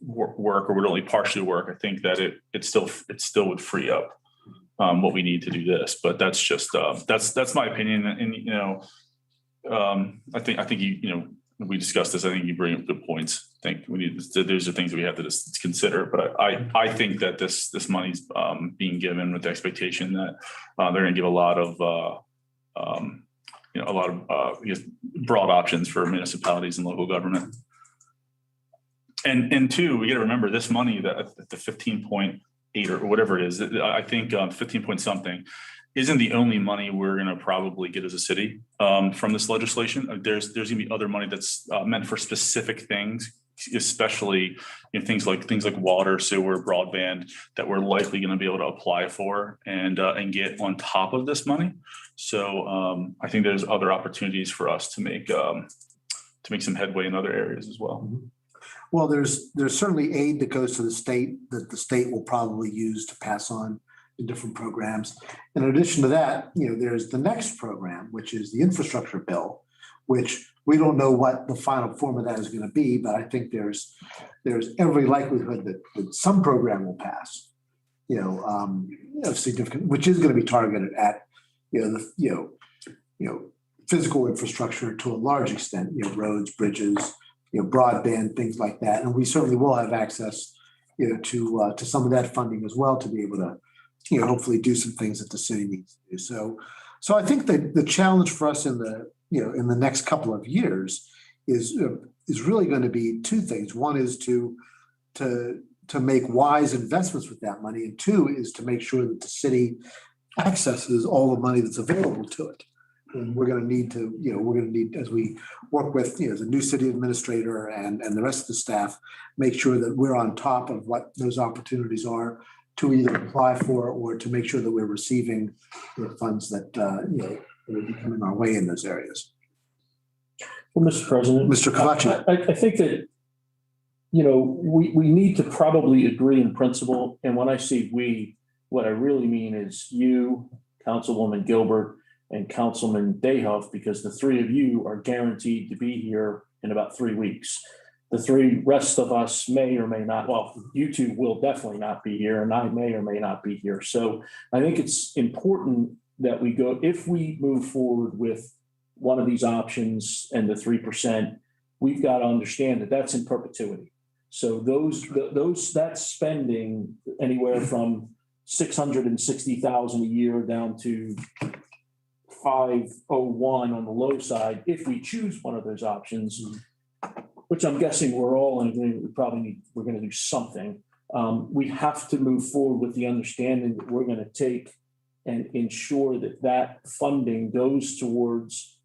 work or would only partially work, I think that it still would free up what we need to do this. But that's just that's my opinion. And I think we discussed this. I think you bring up good points. I think those are things that we have to just consider. But I think that this money's being given with the expectation that they're going to give a lot of broad options for municipalities and local government. And two, we got to remember this money, that the 15.8 or whatever it is, I think 15 point something isn't the only money we're going to probably get as a city from this legislation. There's going to be other money that's meant for specific things, especially things like water, sewer, broadband, that we're likely going to be able to apply for and get on top of this money. So I think there's other opportunities for us to make some headway in other areas as well. Well, there's certainly aid that goes to the state that the state will probably use to pass on in different programs. In addition to that, there's the next program, which is the infrastructure bill, which we don't know what the final form of that is going to be, but I think there's every likelihood that some program will pass, of significant, which is going to be targeted at, physical infrastructure to a large extent, roads, bridges, broadband, things like that. And we certainly will have access, to some of that funding as well to be able to, hopefully do some things that the city needs to do. So I think that the challenge for us in the next couple of years is really going to be two things. One is to make wise investments with that money, and two is to make sure that the city accesses all the money that's available to it. And we're going to need, as we work with, the new city administrator and the rest of the staff, make sure that we're on top of what those opportunities are to either apply for or to make sure that we're receiving the funds that, that are coming our way in those areas. Well, Mr. President. Mr. Chiavacci. I think that, we need to probably agree in principle. And when I say we, what I really mean is you, Councilwoman Gilbert, and Councilman Dayhoff, because the three of you are guaranteed to be here in about 3 weeks. The three rest of us may or may not, well, you two will definitely not be here, and I may or may not be here. So I think it's important that we go, if we move forward with one of these options and the 3%, we've got to understand that that's in perpetuity. So that's spending anywhere from $660,000 a year down to 501 on the low side, if we choose one of those options, which I'm guessing we're all in agreement, we're going to do something. We have to move forward with the understanding that we're going to take and ensure that funding goes towards,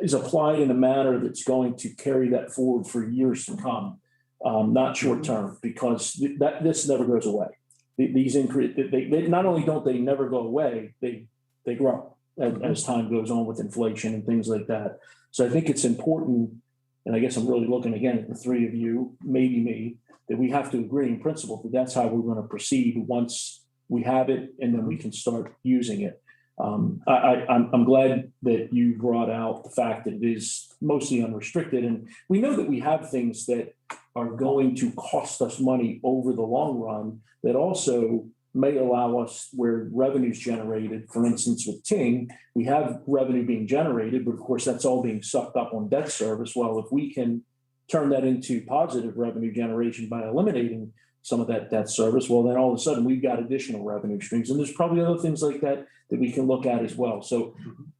is applied in a manner that's going to carry that forward for years to come, not short term, because this never goes away. These increase, they not only don't they never go away, they grow as time goes on with inflation and things like that. So I think it's important, and I guess I'm really looking again at the three of you, maybe me, that we have to agree in principle that that's how we're going to proceed once we have it, and then we can start using it. I'm glad that you brought out the fact that it is mostly unrestricted, and we know that we have things that are going to cost us money over the long run that also may allow us, where revenue's generated. For instance, with Ting, we have revenue being generated, but of course that's all being sucked up on debt service. Well, if we can turn that into positive revenue generation by eliminating some of that debt service, well, then all of a sudden we've got additional revenue streams. And there's probably other things like that that we can look at as well. So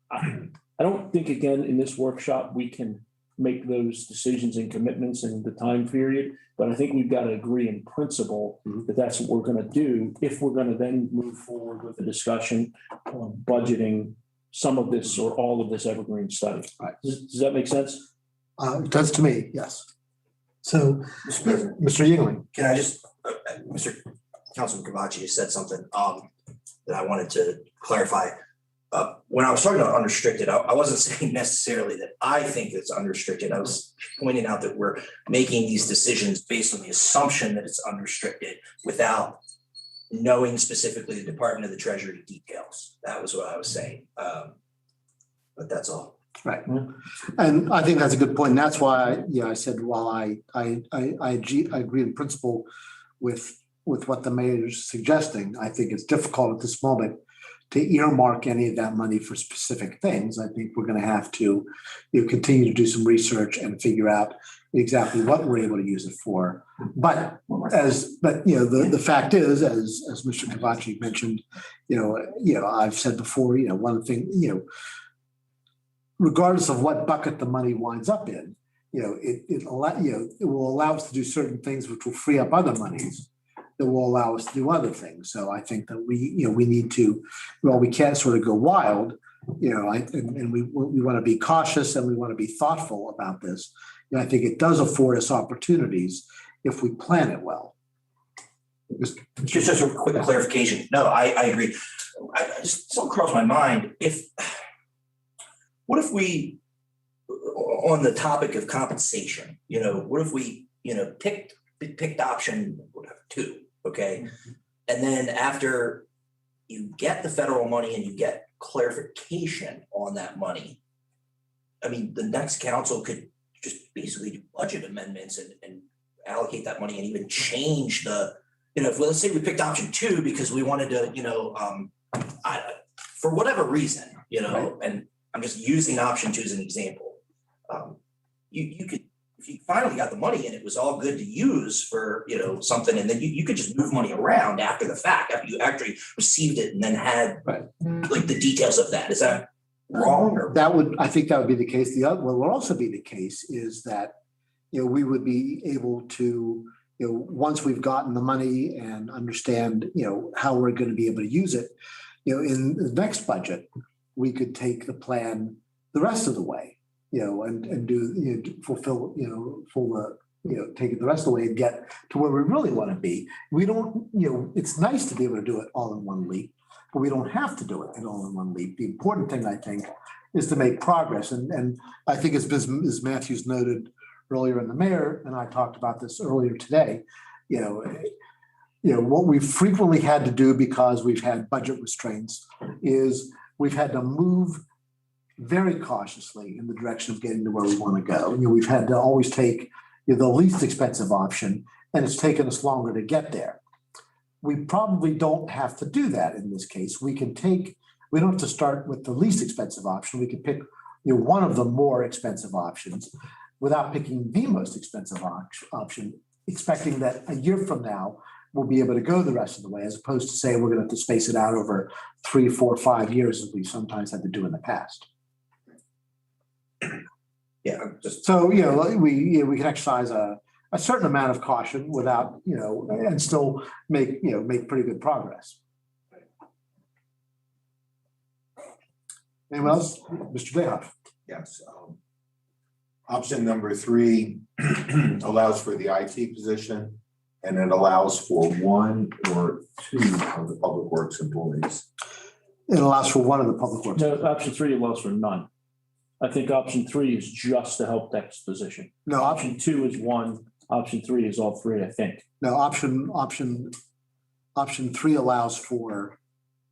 I don't think, again, in this workshop, we can make those decisions and commitments in the time period, but I think we've got to agree in principle that that's what we're going to do if we're going to then move forward with the discussion on budgeting some of this or all of this evergreen study. Right. Does that make sense? It does to me, yes. So, Mr. Yingling. Can I just, Mr. Councilman Chiavacci said something that I wanted to clarify. When I was talking about unrestricted, I wasn't saying necessarily that I think it's unrestricted. I was pointing out that we're making these decisions based on the assumption that it's unrestricted without knowing specifically the Department of the Treasury details. That was what I was saying. But that's all. Right. And I think that's a good point. And that's why, I said, while I agree in principle with what the mayor is suggesting, I think it's difficult at this moment to earmark any of that money for specific things. I think we're going to have to continue to do some research and figure out exactly what we're able to use it for. But the fact is, as Mr. Chiavacci mentioned, I've said before, one thing, regardless of what bucket the money winds up in, it will allow us to do certain things which will free up other monies that will allow us to do other things. So I think that we need to, we can't sort of go wild, and we want to be cautious and we want to be thoughtful about this. And I think it does afford us opportunities if we plan it well. Just a quick clarification. No, I agree. I just something crossed my mind. What if we, on the topic of compensation, what if we, picked option, whatever, 2, okay? And then after you get the federal money and you get clarification on that money, I mean, the next council could just basically do budget amendments and allocate that money and even change the, if, let's say we picked option 2 because we wanted to, for whatever reason, and I'm just using option 2 as an example. You could, if you finally got the money and it was all good to use for, something, and then you could just move money around after the fact, after you actually received it and then had like the details of that. Is that wrong? Or? I think that would be the case. What would also be the case is that, we would be able to, once we've gotten the money and understand, how we're going to be able to use it, in the next budget, we could take the plan the rest of the way, and do, fulfill, take it the rest of the way and get to where we really want to be. We don't, it's nice to be able to do it all in one leap, but we don't have to do it all in one leap. The important thing, I think, is to make progress. And I think as Ms. Matthews noted earlier, and the mayor and I talked about this earlier today, what we've frequently had to do because we've had budget restraints is we've had to move very cautiously in the direction of getting to where we want to go. We've had to always take the least expensive option, and it's taken us longer to get there. We probably don't have to do that in this case. We don't have to start with the least expensive option. We can pick one of the more expensive options without picking the most expensive option, expecting that a year from now, we'll be able to go the rest of the way, as opposed to saying we're going to have to space it out over 3, 4, 5 years, as we sometimes had to do in the past. Yeah, so we can exercise a certain amount of caution without and still make pretty good progress. Anyone else? Mr. Dayhoff. Yes. Option number 3 allows for the IT position, and it allows for 1 or 2 of the public works employees. It allows for 1 of the public works. No, option 3 allows for none. I think option 3 is just the help desk position. No, Option 2 is 1. Option 3 is all 3, I think. No, option 3 allows for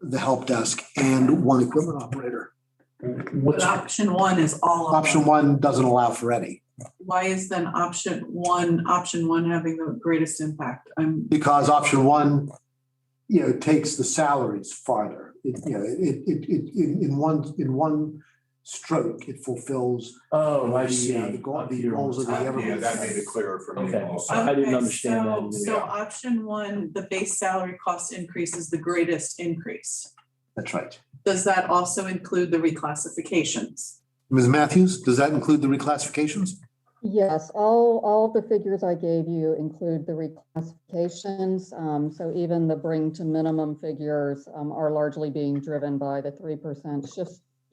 the help desk and 1 equipment operator. But option 1 is all of Option them. 1 doesn't allow for any. Why is then option one having the greatest impact? Because option 1, takes the salaries farther. In one stroke, it fulfills. I see. The goals of the Yeah, that made it clearer for me Okay. also. I didn't understand that either. So option 1, the base salary cost increase is the greatest increase. That's right. Does that also include the reclassifications? Ms. Matthews, does that include the reclassifications? Yes, all of the figures I gave you include the reclassifications. So even the bring to minimum figures are largely being driven by the 3%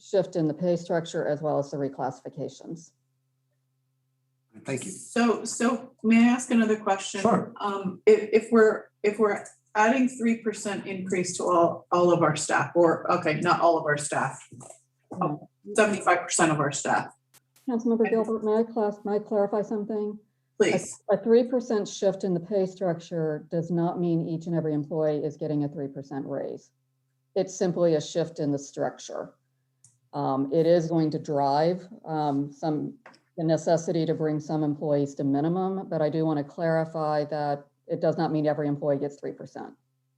shift in the pay structure as well as the reclassifications. Thank you. So may I ask another question? Sure. If we're adding 3% increase to all of our staff, or not all of our staff, 75% of our staff. Councilmember Gilbert, may I clarify something? Please. A 3% shift in the pay structure does not mean each and every employee is getting a 3% raise. It's simply a shift in the structure. It is going to drive the necessity to bring some employees to minimum, but I do want to clarify that it does not mean every employee gets 3%.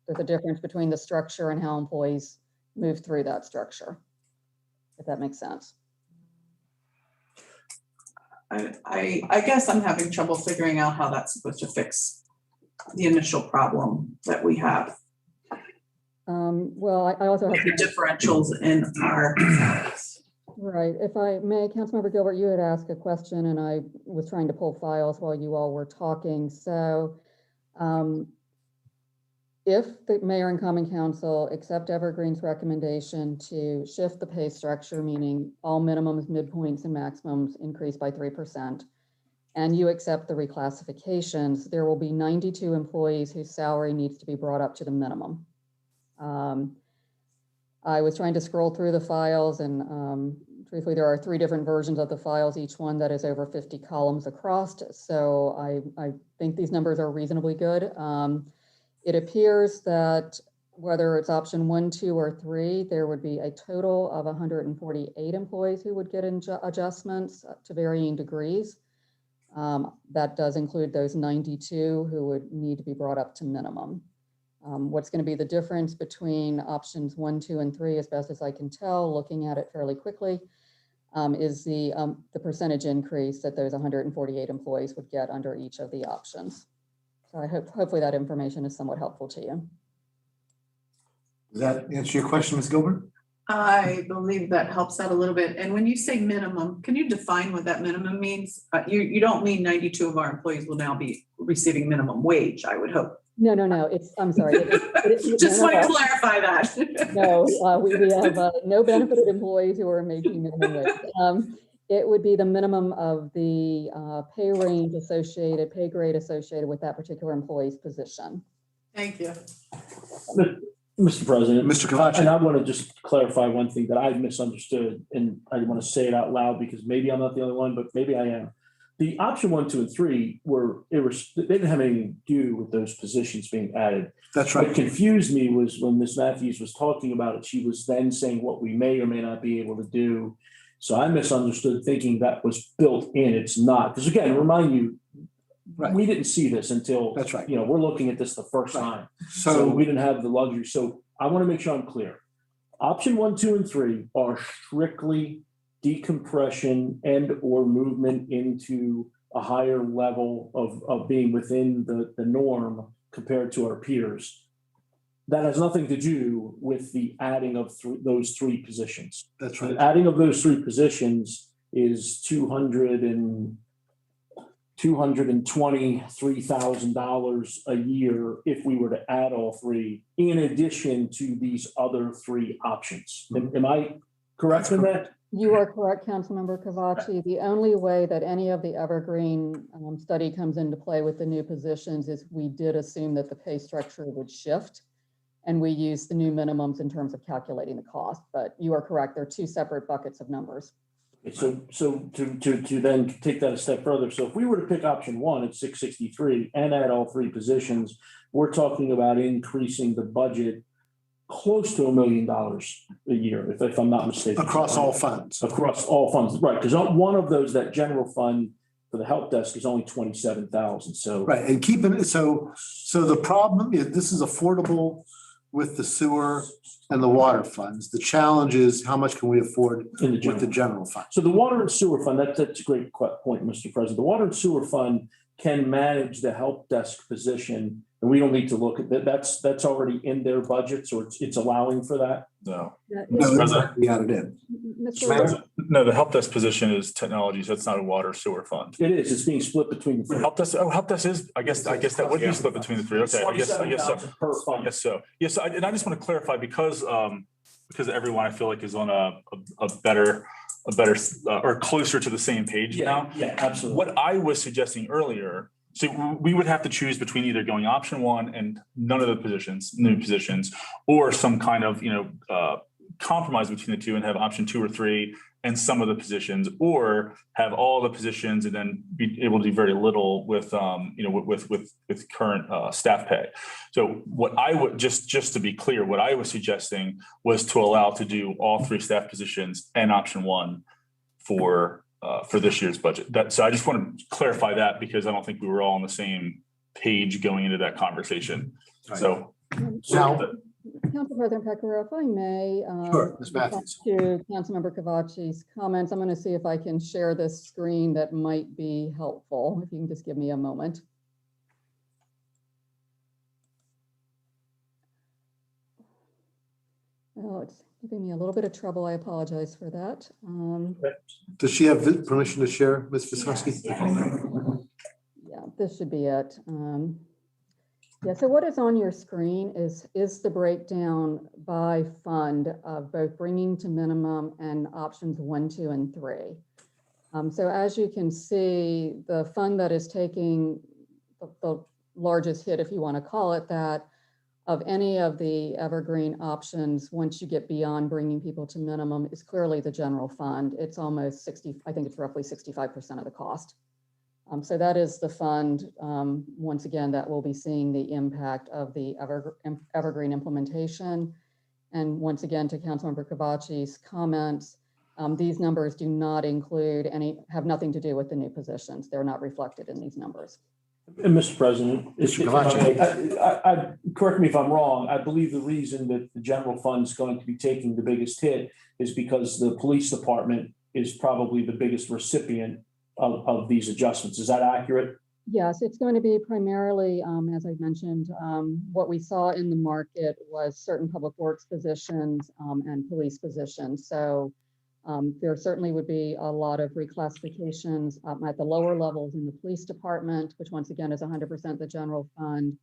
There's a difference between the structure and how employees move through that structure, if that makes sense. I guess I'm having trouble figuring out how that's supposed to fix the initial problem that we have. Well, I also have The differentials in our salaries. Right. If I may, Councilmember Gilbert, you had asked a question and I was trying to pull files while you all were talking. So if the mayor and common council accept Evergreen's recommendation to shift the pay structure, meaning all minimums, midpoints, and maximums increase by 3%, and you accept the reclassifications, there will be 92 employees whose salary needs to be brought up to the minimum. I was trying to scroll through the files and truthfully, there are 3 different versions of the files, each one that is over 50 columns across. So I think these numbers are reasonably good. It appears that whether it's option 1, 2, or 3, there would be a total of 148 employees who would get adjustments to varying degrees. That does include those 92 who would need to be brought up to minimum. What's going to be the difference between options 1, 2, and 3, as best as I can tell, looking at it fairly quickly, is the percentage increase that those 148 employees would get under each of the options. So I hopefully that information is somewhat helpful to you. Does that answer your question, Ms. Gilbert? I believe that helps out a little bit. And when you say minimum, can you define what that minimum means? You don't mean 92 of our employees will now be receiving minimum wage, I would hope. No, I'm sorry. Just want to clarify that. No, we have no benefited employees who are making minimum wage. It would be the minimum of the pay range associated, pay grade associated with that particular employee's position. Thank you. Mr. President. Mr. Chiavacci. And I want to just clarify one thing that I misunderstood, and I want to say it out loud because maybe I'm not the only one, but maybe I am. The option 1, 2, and 3 they didn't have anything to do with those positions being added. That's What right. confused me was when Ms. Matthews was talking about it, she was then saying what we may or may not be able to do. So I misunderstood thinking that was built in. It's not. Because again, remind you, Right. we didn't see this until, That's right. we're looking at this the first time. So So, we didn't have the luxury. So I want to make sure I'm clear. Option 1, 2, and 3 are strictly decompression and or movement into a higher level of being within the norm compared to our peers. That has nothing to do with the adding of those 3 positions. that's The right. adding of those 3 positions is $223,000 a year if we were to add all 3, in addition to these other 3 options. Am I correct in that? You are correct, Councilmember Chiavacci. The only way that any of the Evergreen study comes into play with the new positions is we did assume that the pay structure would shift, and we use the new minimums in terms of calculating the cost. But you are correct, they're 2 separate buckets of numbers. So to then take that a step further, so if we were to pick option 1 at 663 and add all 3 positions, we're talking about increasing the budget close to $1 million a year, if I'm not mistaken. Across all funds. Across all funds, right? Because one of those, that general fund for the help desk, is only 27,000. So Right, and keeping it, so the problem is, this is affordable with the sewer and the water funds. The challenge is how much can we afford in the with the general fund? So the water and sewer fund, that's a great point, Mr. President. The water and sewer fund can manage the help desk position, and we don't need to look at that. That's already in their budget, so it's allowing for that. No. No, President. we added in. Mr. No, the help desk position is technology, so it's not a water sewer fund. It is. It's being split between the 3. Help desk, help desk is, I guess that would be split between the 3. Okay, I guess so. 27,000 per I fund. guess so. Yes, and I just want to clarify because everyone I feel like is on a better or closer to the same page now. Yeah, absolutely. What I was suggesting earlier, so we would have to choose between either going option 1 and none of the new positions, or some kind of, compromise between the 2 and have option 2 or 3 and some of the positions, or have all the positions and then be able to do very little with, with current staff pay. So what I would, just to be clear, what I was suggesting was to allow to do all 3 staff positions and option 1 for this year's budget. So I just want to clarify that because I don't think we were all on the same page going into that conversation. So. Now, Council President Pecoraro, if I may. Sure, Ms. Matthews. To Councilmember Chiavacci's comments, I'm going to see if I can share this screen that might be helpful. If you can just give me a moment. Oh, it's giving me a little bit of trouble. I apologize for that. Does she have permission to share, Ms. Visconski? Yeah, this should be it. Yeah, so what is on your screen is the breakdown by fund of both bringing to minimum and options 1, 2, and 3. So as you can see, the fund that is taking the largest hit, if you want to call it that, of any of the evergreen options, once you get beyond bringing people to minimum, is clearly the general fund. It's almost 60, I think it's roughly 65% of the cost. So that is the fund, once again, that will be seeing the impact of the Evergreen implementation. And once again, to Councilmember Chiavacci's comments, these numbers do not include have nothing to do with the new positions. They're not reflected in these numbers. And Mr. President, Mr. Chiavacci. correct me if I'm wrong, I believe the reason that the general fund is going to be taking the biggest hit is because the police department is probably the biggest recipient of these adjustments. Is that accurate? Yes, it's going to be primarily, as I mentioned, what we saw in the market was certain public works positions and police positions. So there certainly would be a lot of reclassifications at the lower levels in the police department, which once again is 100% the general fund.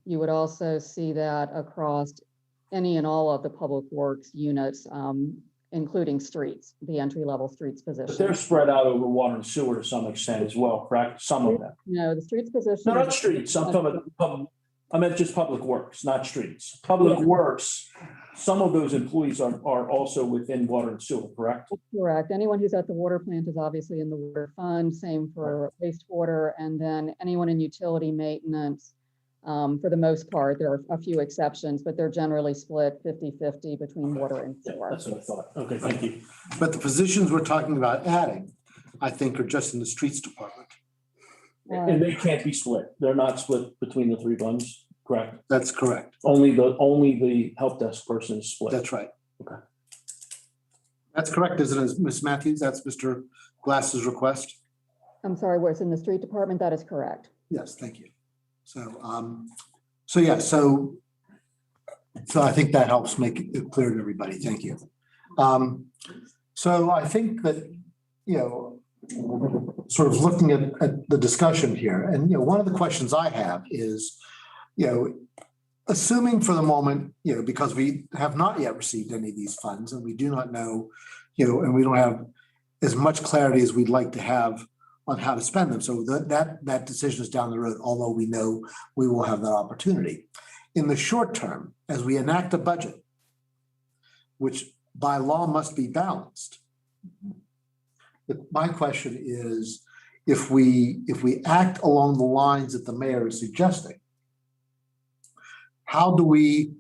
You would also see that across any and all of the public works units, including streets, the entry-level streets But position. they're spread out over water and sewer to some extent as well, correct? Some of them. No, the streets position. No, not streets. I'm talking about I meant just public works, not streets. Public works, some of those employees are also within water and sewer, correct? Correct. Anyone who's at the water plant is obviously in the water fund, same for wastewater, and then anyone in utility maintenance. For the most part, there are a few exceptions, but they're generally split 50-50 between water and Yeah, sewer. that's what I thought. Okay, thank you. But the positions we're talking about adding, I think, are just in the streets department. And they can't be split. They're not split between the three funds, correct? That's correct. Only the help desk person is split. That's right. Okay. That's correct, isn't it, Ms. Matthews? That's Mr. Glass's request? I'm sorry, where it's in the street department, that is correct. Yes, thank you. So I think that helps make it clear to everybody. Thank you. So I think that, sort of looking at the discussion here, and, one of the questions I have is, assuming for the moment, because we have not yet received any of these funds and we do not know, and we don't have as much clarity as we'd like to have on how to spend them. So that decision is down the road, although we know we will have that opportunity. In the short term, as we enact a budget, which by law must be balanced, my question is, if we act along the lines that the mayor is suggesting, how do we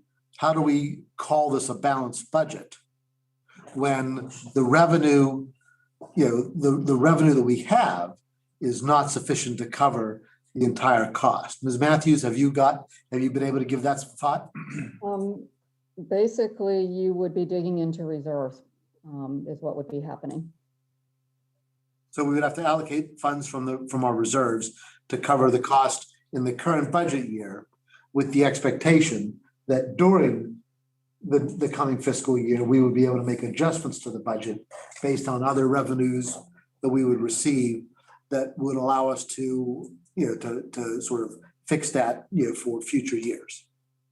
call this a balanced budget when the revenue, the revenue that we have is not sufficient to cover the entire cost? Ms. Matthews, have you been able to give that some thought? Basically, you would be digging into reserves, is what would be happening. So we would have to allocate funds from our reserves to cover the cost in the current budget year, with the expectation that during the coming fiscal year, we would be able to make adjustments to the budget based on other revenues that we would receive that would allow us to, to sort of fix that, for future years.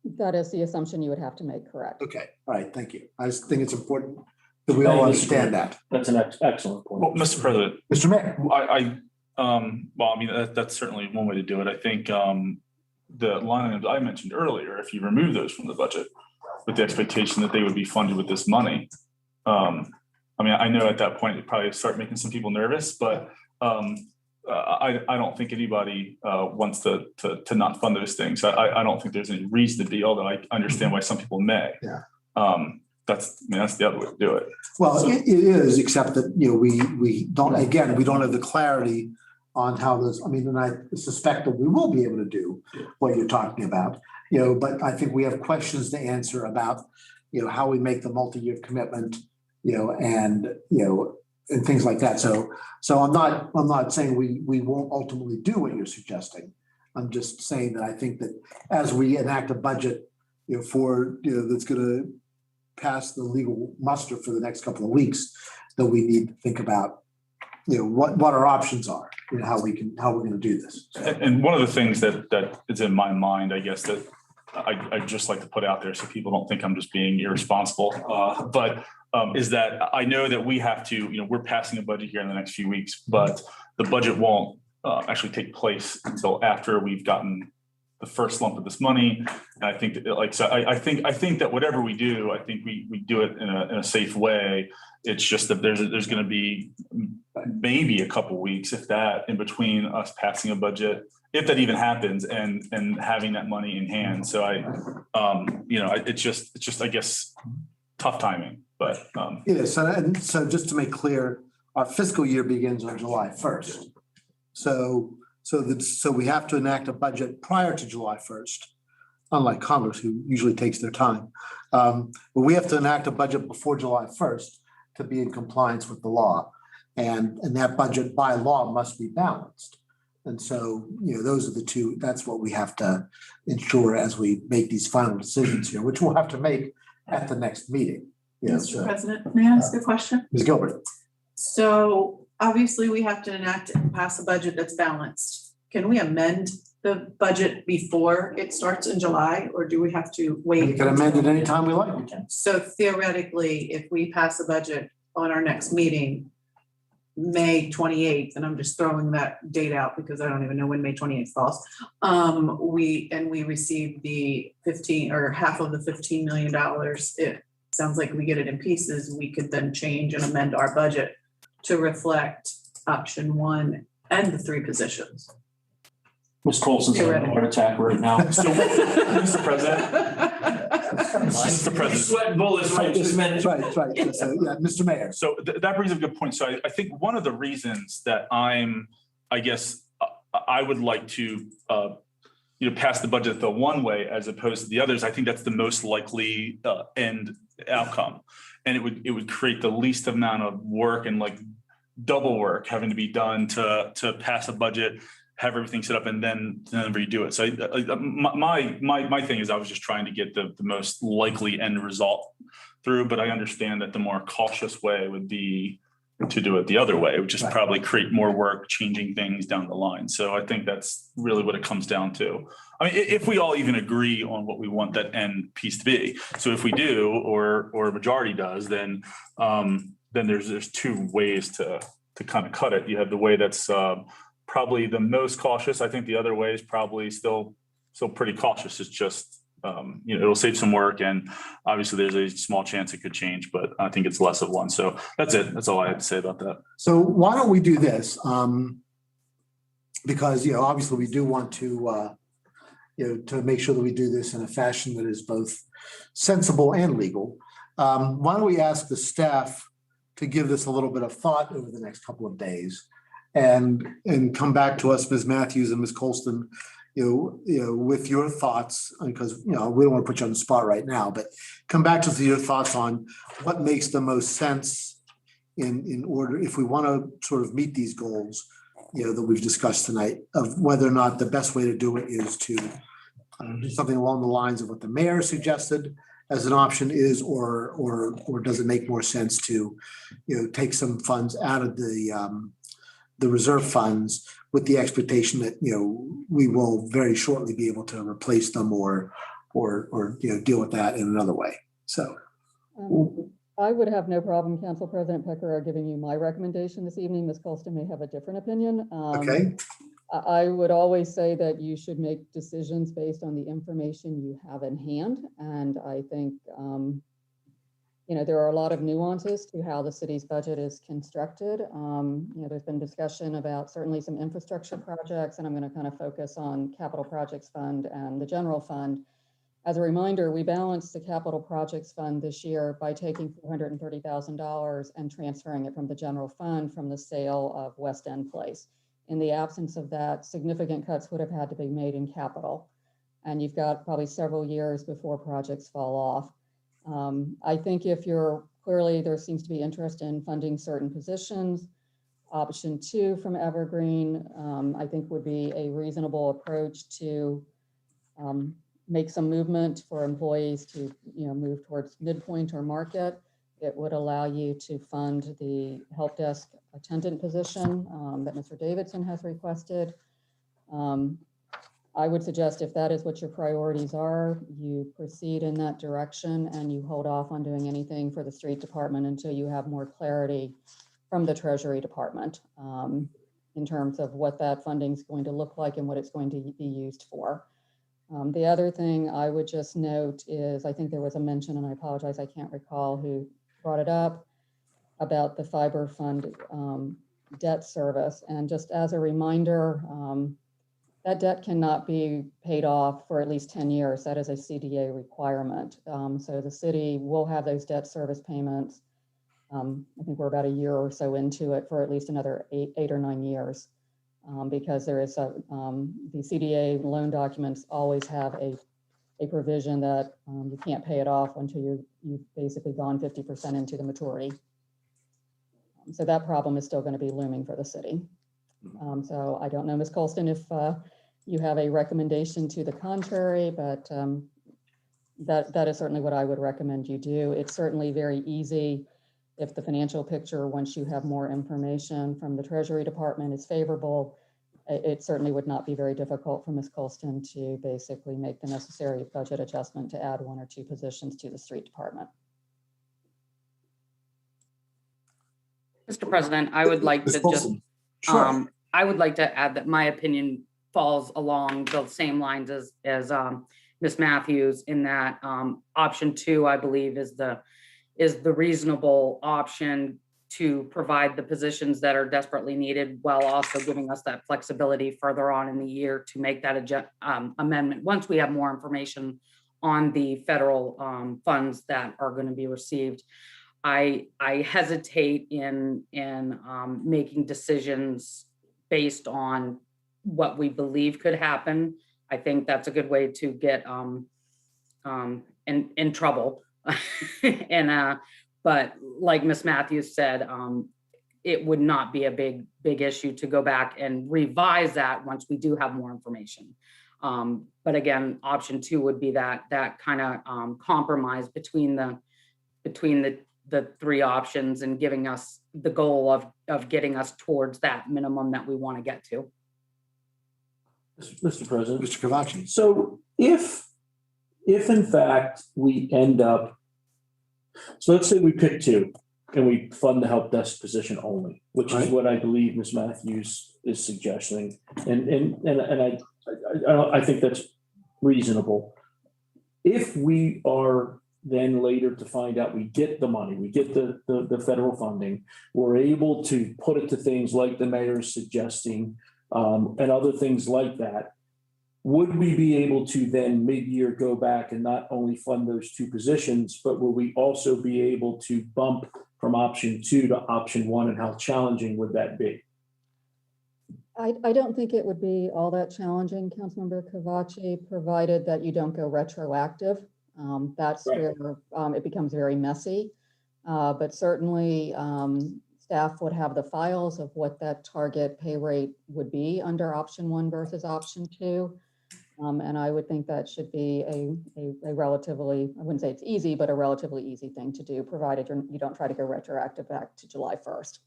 That is the assumption you would have to make, correct? Okay, all right, thank you. I just think it's important that we all understand that. That's an excellent point. Well, Mr. President, Mr. Mayor. That's certainly one way to do it. I think the line items I mentioned earlier, if you remove those from the budget with the expectation that they would be funded with this money, I know at that point, it probably start making some people nervous, but I don't think anybody wants to not fund those things. I don't think there's any reason to be, although I understand why some people may. Yeah. That's the other way to do it. Well, it is, except that, we don't have the clarity on how those, and I suspect that we will be able to do what you're talking about, but I think we have questions to answer about, how we make the multi-year commitment, and things like that. So I'm not saying we won't ultimately do what you're suggesting. I'm just saying that I think that as we enact a budget, that's going to pass the legal muster for the next couple of weeks, that we need to think about, what our options are, how we're going to do this. And one of the things that is in my mind, I guess, that I'd just like to put out there so people don't think I'm just being irresponsible, but is that I know that we have to, we're passing a budget here in the next few weeks, but the budget won't actually take place until after we've gotten the first lump of this money. And I think that I think that whatever we do, I think we do it in a safe way. It's just that there's going to be maybe a couple weeks, if that, in between us passing a budget, if that even happens, and having that money in hand. So it's just, I guess, tough timing, but. So just to make clear, our fiscal year begins on July 1st. So we have to enact a budget prior to July 1st, unlike Congress, who usually takes their time. But we have to enact a budget before July 1st to be in compliance with the law. And that budget by law must be balanced. And so, those are the two, that's what we have to ensure as we make these final decisions here, which we'll have to make at the next meeting. Mr. President, may I ask a question? Ms. Gilbert. So obviously we have to enact and pass a budget that's balanced. Can we amend the budget before it starts in July, or do we have to wait? We can amend it anytime we like. So theoretically, if we pass a budget on our next meeting, May 28th, and I'm just throwing that date out because I don't even know when May 28th falls. We receive the 15 or half of the $15 million. It sounds like we get it in pieces. We could then change and amend our budget to reflect option 1 and the 3 positions. Ms. Colson's having a heart attack right now. Mr. President. Mr. President. Sweating bullets right this minute. Right. So, Mr. Mayor. So that brings up a good point. So I think one of the reasons that I would like to, pass the budget the one way as opposed to the others, I think that's the most likely end outcome. And it would create the least amount of work and like double work having to be done to pass a budget, have everything set up, and then redo it. So my thing is I was just trying to get the most likely end result through, but I understand that the more cautious way would be to do it the other way, which is probably create more work, changing things down the line. So I think that's really what it comes down to. I mean, if we all even agree on what we want that end piece to be. So if we do, or a majority does, then there's 2 ways to kind of cut it. You have the way that's probably the most cautious. I think the other way is probably still pretty cautious. It's just, it'll save some work, and obviously there's a small chance it could change, but I think it's less of one. So that's it. That's all I had to say about that. So why don't we do this? Because, obviously we do want to, to make sure that we do this in a fashion that is both sensible and legal. Why don't we ask the staff to give this a little bit of thought over the next couple of days and come back to us, Ms. Matthews and Ms. Colston, with your thoughts, because, we don't want to put you on the spot right now, but come back to us with your thoughts on what makes the most sense in order, if we want to sort of meet these goals, that we've discussed tonight, of whether or not the best way to do it is to do something along the lines of what the mayor suggested as an option is, or does it make more sense to, take some funds out of the reserve funds with the expectation that, we will very shortly be able to replace them or deal with that in another way. So. I would have no problem, Council President Pecoraro, giving you my recommendation this evening. Ms. Colston may have a different opinion. Okay. I would always say that you should make decisions based on the information you have in hand. And I think, there are a lot of nuances to how the city's budget is constructed. There's been discussion about certainly some infrastructure projects, and I'm going to kind of focus on Capital Projects Fund and the General Fund. As a reminder, we balanced the Capital Projects Fund this year by taking $430,000 and transferring it from the General Fund from the sale of West End Place. In the absence of that, significant cuts would have had to be made in capital. And you've got probably several years before projects fall off. I think if clearly there seems to be interest in funding certain positions, option 2 from Evergreen, I think would be a reasonable approach to make some movement for employees to, move towards midpoint or market. It would allow you to fund the help desk attendant position that Mr. Davidson has requested. I would suggest if that is what your priorities are, you proceed in that direction and you hold off on doing anything for the street department until you have more clarity from the Treasury Department in terms of what that funding is going to look like and what it's going to be used for. The other thing I would just note is, I think there was a mention, and I apologize, I can't recall who brought it up, about the fiber fund debt service. And just as a reminder, that debt cannot be paid off for at least 10 years. That is a CDA requirement. So the city will have those debt service payments. I think we're about a year or so into it for at least another eight or 9 years. Because there is the CDA loan documents always have a provision that you can't pay it off until you've basically gone 50% into the maturity. So that problem is still going to be looming for the city. So I don't know, Ms. Colston, if you have a recommendation to the contrary, but that is certainly what I would recommend you do. It's certainly very easy if the financial picture, once you have more information from the Treasury Department, is favorable. It certainly would not be very difficult for Ms. Colston to basically make the necessary budget adjustment to add 1 or 2 positions to the street department. Mr. President, I would like to just, Sure. I would like to add that my opinion falls along the same lines as Ms. Matthews, in that option 2, I believe, is the reasonable option to provide the positions that are desperately needed, while also giving us that flexibility further on in the year to make that amendment once we have more information on the federal funds that are going to be received. I hesitate in making decisions based on what we believe could happen. I think that's a good way to get in trouble. But like Ms. Matthews said, it would not be a big issue to go back and revise that once we do have more information. But again, option 2 would be that kind of compromise between the 3 options and giving us the goal of getting us towards that minimum that we want to get to. Mr. President. Mr. Chiavacci. So if in fact we end up, so let's say we pick 2 and we fund the help desk position only, which is what I believe Ms. Matthews is suggesting. And I think that's reasonable. If we are then later to find out we get the money, we get the federal funding, we're able to put it to things like the mayor is suggesting, and other things like that, would we be able to then mid-year go back and not only fund those 2 positions, but will we also be able to bump from option 2 to option 1, and how challenging would that be? I don't think it would be all that challenging, Councilmember Chiavacci, provided that you don't go retroactive. That's where it becomes very messy. But certainly staff would have the files of what that target pay rate would be under option 1 versus option 2. And I would think that should be a relatively, I wouldn't say it's easy, but a relatively easy thing to do, provided you don't try to go retroactive back to July 1st.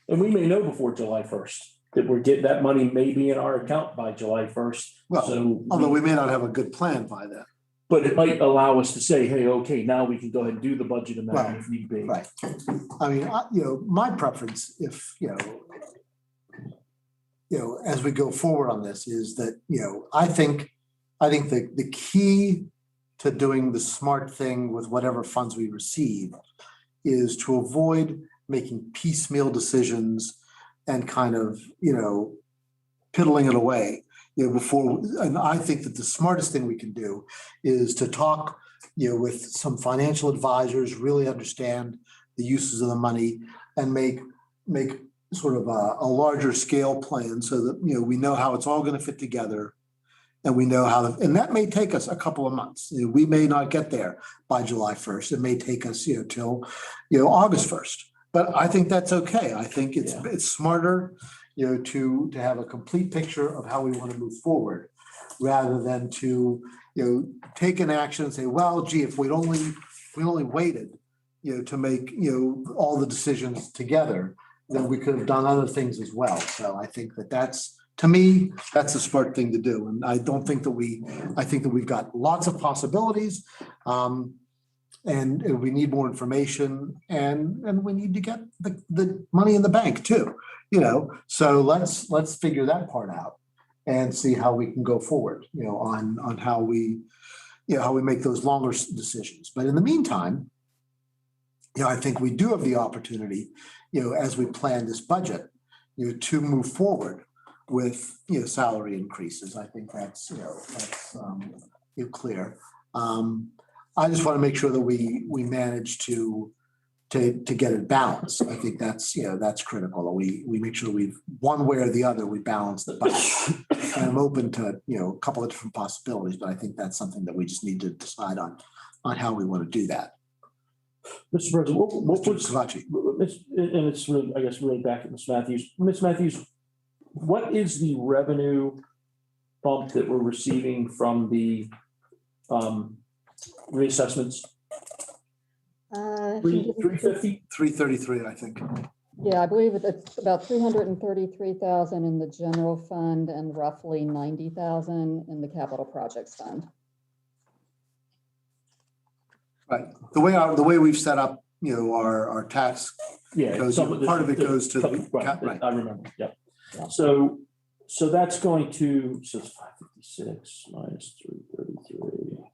And we may know before July 1st that we're getting that money may be in our account by July 1st. Well, so although we may not have a good plan by then. But it might allow us to say, hey, okay, now we can go ahead and do the budget amendment if need be. Right. I mean, my preference, if, as we go forward on this, is that, I think the key to doing the smart thing with whatever funds we receive is to avoid making piecemeal decisions and kind of, piddling it away, before. And I think that the smartest thing we can do is to talk, with some financial advisors, really understand the uses of the money, and make sort of a larger scale plan so that, we know how it's all going to fit together, and we know how, and that may take us a couple of months. We may not get there by July 1st. It may take us, till, August 1st. But I think that's okay. I think it's smarter, to have a complete picture of how we want to move forward, rather than to, take an action and say, well, gee, if we only waited, to make, all the decisions together, then we could have done other things as well. So I think that's, to me, that's a smart thing to do. And I don't think that I think that we've got lots of possibilities. And we need more information, and we need to get the money in the bank too, so let's figure that part out and see how we can go forward, on how we make those longer decisions. But in the meantime, I think we do have the opportunity, as we plan this budget, to move forward with, salary increases. I think that's clear. I just want to make sure that we manage to get it balanced. I think that's critical. We make sure we've, one way or the other, we balance the budget. And I'm open to, a couple of different possibilities, but I think that's something that we just need to decide on how we want to do that. Mr. President, what Mr. was, Chiavacci. and it's really, I guess, really back at Ms. Matthews. Ms. Matthews, what is the revenue bump that we're receiving from the reassessments? 350? 333, I think. Yeah, I believe it's about 333,000 in the general fund and roughly 90,000 in the capital projects fund. Right. The way we've set up, our tax, Yeah. goes, part of it goes to the, Right, I remember, yep. Yeah. So that's going to, so it's 556 minus 333.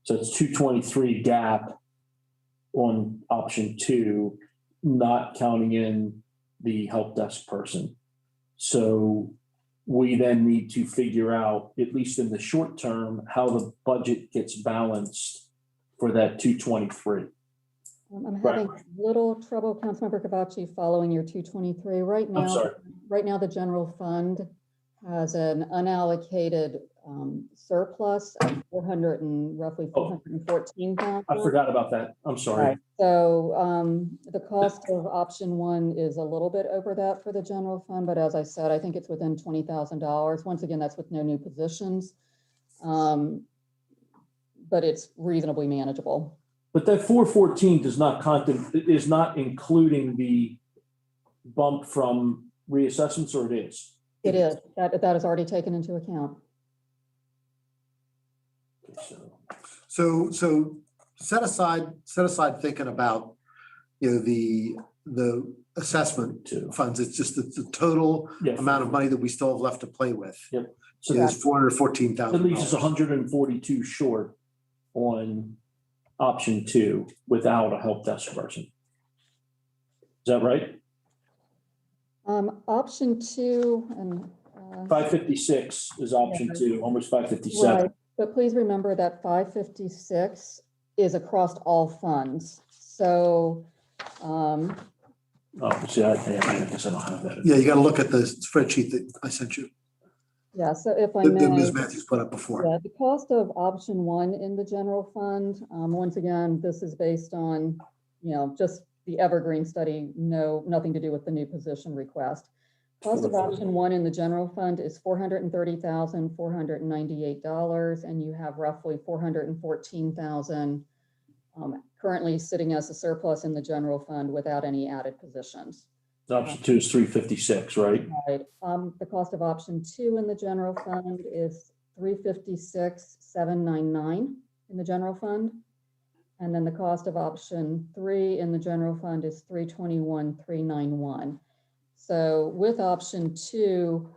So it's 223 gap on option 2, not counting in the help desk person. So we then need to figure out, at least in the short term, how the budget gets balanced for that 223. I'm having a little trouble, Councilmember Chiavacci, following your 223. Right now, the general fund has an unallocated surplus of roughly 414,000. I forgot about that. I'm sorry. Right. So the cost of option 1 is a little bit over that for the general fund, but as I said, I think it's within $20,000. Once again, that's with no new positions, but it's reasonably manageable. But that 414 is not including the bump from reassessments, or it is? It is. That is already taken into account. So set aside thinking about, the assessment funds. It's just the total amount of money that we still have left to play with. Yep. So is $414,000. At least it's 142 short on option 2 without a help desk person. Is that right? Option 2 and 556 is option 2, almost 557. right. But please remember that 556 is across all funds. So See, I guess I don't have that. Yeah, you got to look at the spreadsheet that I sent you, yeah, so if I that may. Ms. Matthews put up before. Yeah, the cost of option 1 in the general fund, once again, this is based on, just the Evergreen study, nothing to do with the new position request. Cost of option 1 in the general fund is $430,498, and you have roughly $414,000 currently sitting as a surplus in the general fund without any added positions. Option 2 is 356, right? Right. The cost of option 2 in the general fund is $356,799 in the general fund. And then the cost of option 3 in the general fund is $321,391. So with option 2,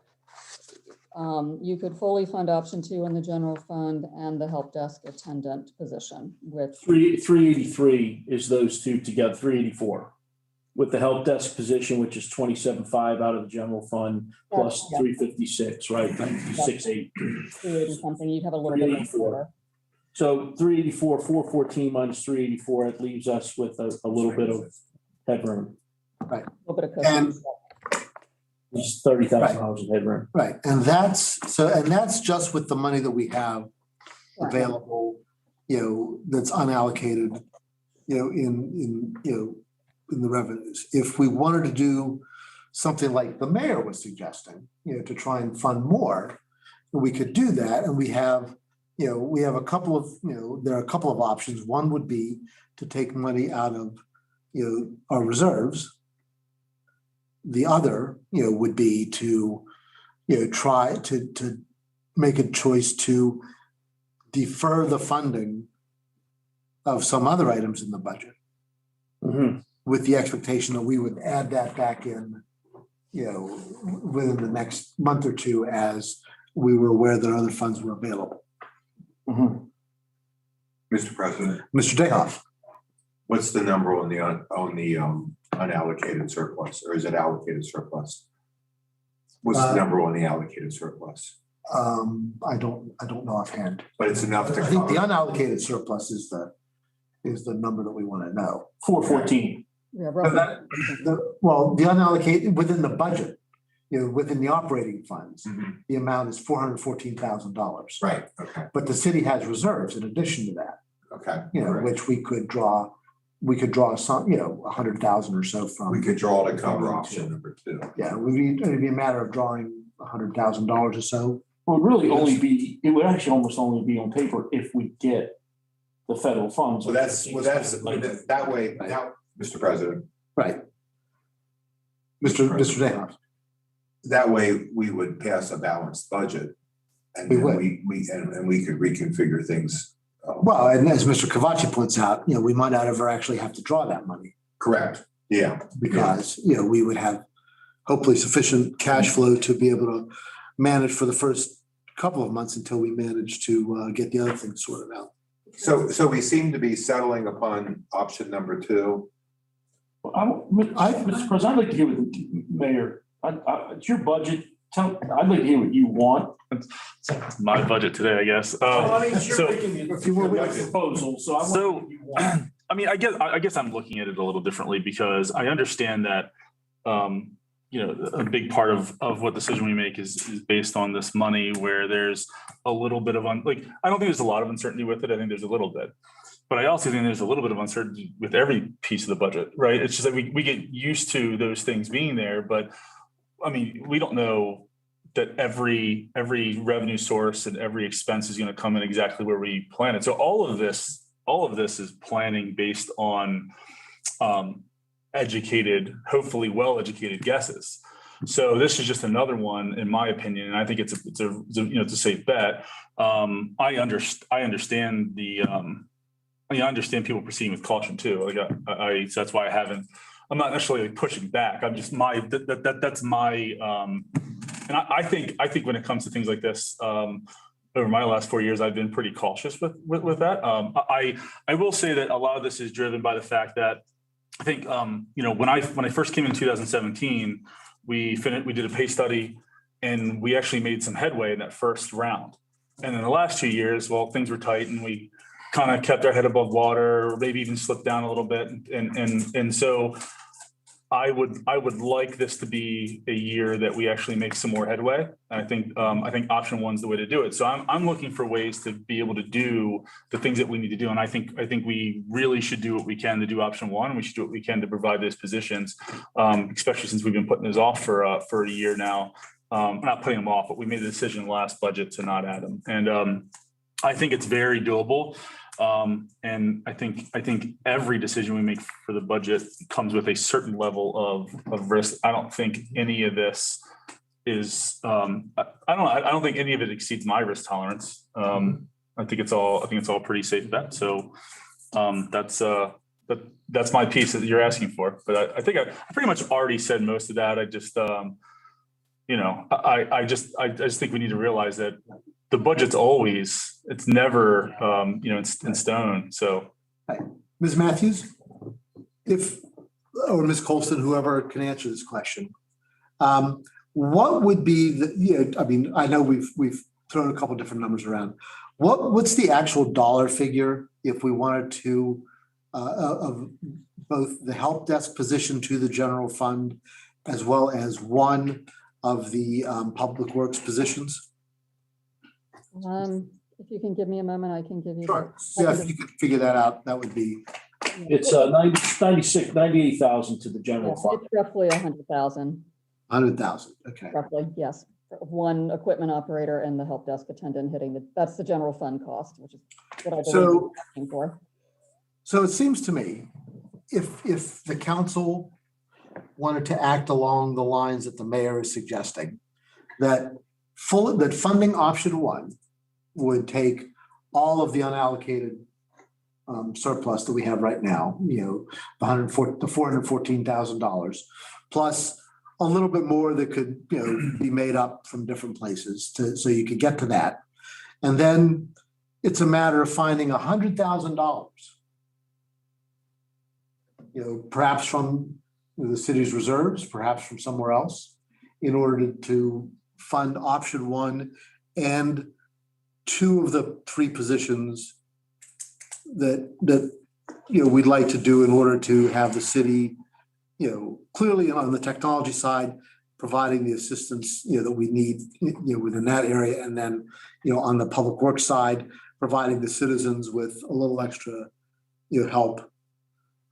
you could fully fund option 2 in the general fund and the help desk attendant position with 383 is those two together, 384. With the help desk position, which is 27.5 out of the general fund, plus 356, right? 6.8. 380 something. You'd have a little bit more. So 384, 414 minus 384, it leaves us with a little bit of headroom. Right. A little bit of cushion. And It's $30,000 of headroom. right, and that's just with the money that we have available, that's unallocated, in the revenues. If we wanted to do something like the mayor was suggesting, to try and fund more, we could do that. And we have a couple of, there are a couple of options. One would be to take money out of, our reserves. The other, would be to, try to make a choice to defer the funding of some other items in the budget. Mm-hmm. With the expectation that we would add that back in, within the next month or two as we were aware that other funds were available. Mr. President. Mr. Dayhoff. What's the number on the unallocated surplus, or is it allocated surplus? What's the number on the allocated surplus? I don't know offhand. But it's enough to I think the cover. unallocated surplus is the number that we want to know. 414. Yeah, But roughly. Well, the unallocated within the budget, within the operating funds, Mhm. the amount is $414,000. Right, okay, But the city has reserves in addition to that, okay. Right. which we could draw some, 100,000 or so from. We could draw to cover option number 2. Yeah, it'd be a matter of drawing $100,000 or so. Well, it would actually almost only be on paper if we get the federal funds. So that way, now, Mr. President, Right. Mr. Dayhoff. that way we would pass a balanced budget. And We then would. we could reconfigure things. Well, and as Mr. Chiavacci points out, we might not ever actually have to draw that money Correct, yeah. because, we would have hopefully sufficient cash flow to be able to manage for the first couple of months until we manage to get the other things sorted out. So we seem to be settling upon option number 2. Mr. President, I'd like to hear what the mayor, it's your budget. I'd like to hear what you want. It's my budget today, I guess. You're making the proposal, so I want So- what you want. I mean, I guess I'm looking at it a little differently because I understand that, a big part of what decision we make is based on this money where there's a little bit of I don't think there's a lot of uncertainty with it. I think there's a little bit. But I also think there's a little bit of uncertainty with every piece of the budget, right? It's just that we get used to those things being there, but I mean, we don't know that every revenue source and every expense is going to come in exactly where we plan it. So all of this is planning based on educated, hopefully well-educated guesses. So this is just another one, in my opinion, and I think it's a safe bet. I understand I understand people proceeding with caution too. So that's why I'm not necessarily pushing back. I'm just that's my and I think when it comes to things like this, over my last 4 years, I've been pretty cautious with that. I will say that a lot of this is driven by the fact that I think when I first came in 2017, we did a pay study and we actually made some headway in that first round. And in the last 2 years, well, things were tight and we kind of kept our head above water, maybe even slipped down a little bit. And so I would like this to be a year that we actually make some more headway. And I think option one's the way to do it. So I'm looking for ways to be able to do the things that we need to do. And I think we really should do what we can to do option one. And we should do what we can to provide those positions, especially since we've been putting those off for a year now. We're not putting them off, but we made the decision last budget to not add them. And I think it's very doable. And I think every decision we make for the budget comes with a certain level of risk. I don't think any of this is, I don't think any of it exceeds my risk tolerance. I think it's all pretty safe bet. So, that's my piece that you're asking for, but I think I pretty much already said most of that. I just, I just think we need to realize that the budget's it's never, in stone. So. Ms. Matthews, or Ms. Colston, whoever can answer this question. What would be I know we've thrown a couple different numbers around. What's the actual dollar figure if we wanted to, of both the help desk position to the general fund as well as one of the public works positions? If you can give me a moment, I can give you. Sure. Yeah, if you could figure that out, that would be. It's 98,000 to the general Yes, fund. it's roughly 100,000, 100,000, okay. roughly, yes. One equipment operator and the help desk attendant that's the general fund cost, which is what I believe you're asking for. So it seems to me, if the council wanted to act along the lines that the mayor is suggesting, that funding option one would take all of the unallocated surplus that we have right now, the $414,000, plus a little bit more that could, be made up from different places so you could get to that. And then it's a matter of finding $100,000 perhaps from the city's reserves, perhaps from somewhere else, in order to fund option one and two of the three positions that we'd like to do in order to have the city, clearly on the technology side, providing the assistance, that we need, within that area. And then, on the public works side, providing the citizens with a little extra, help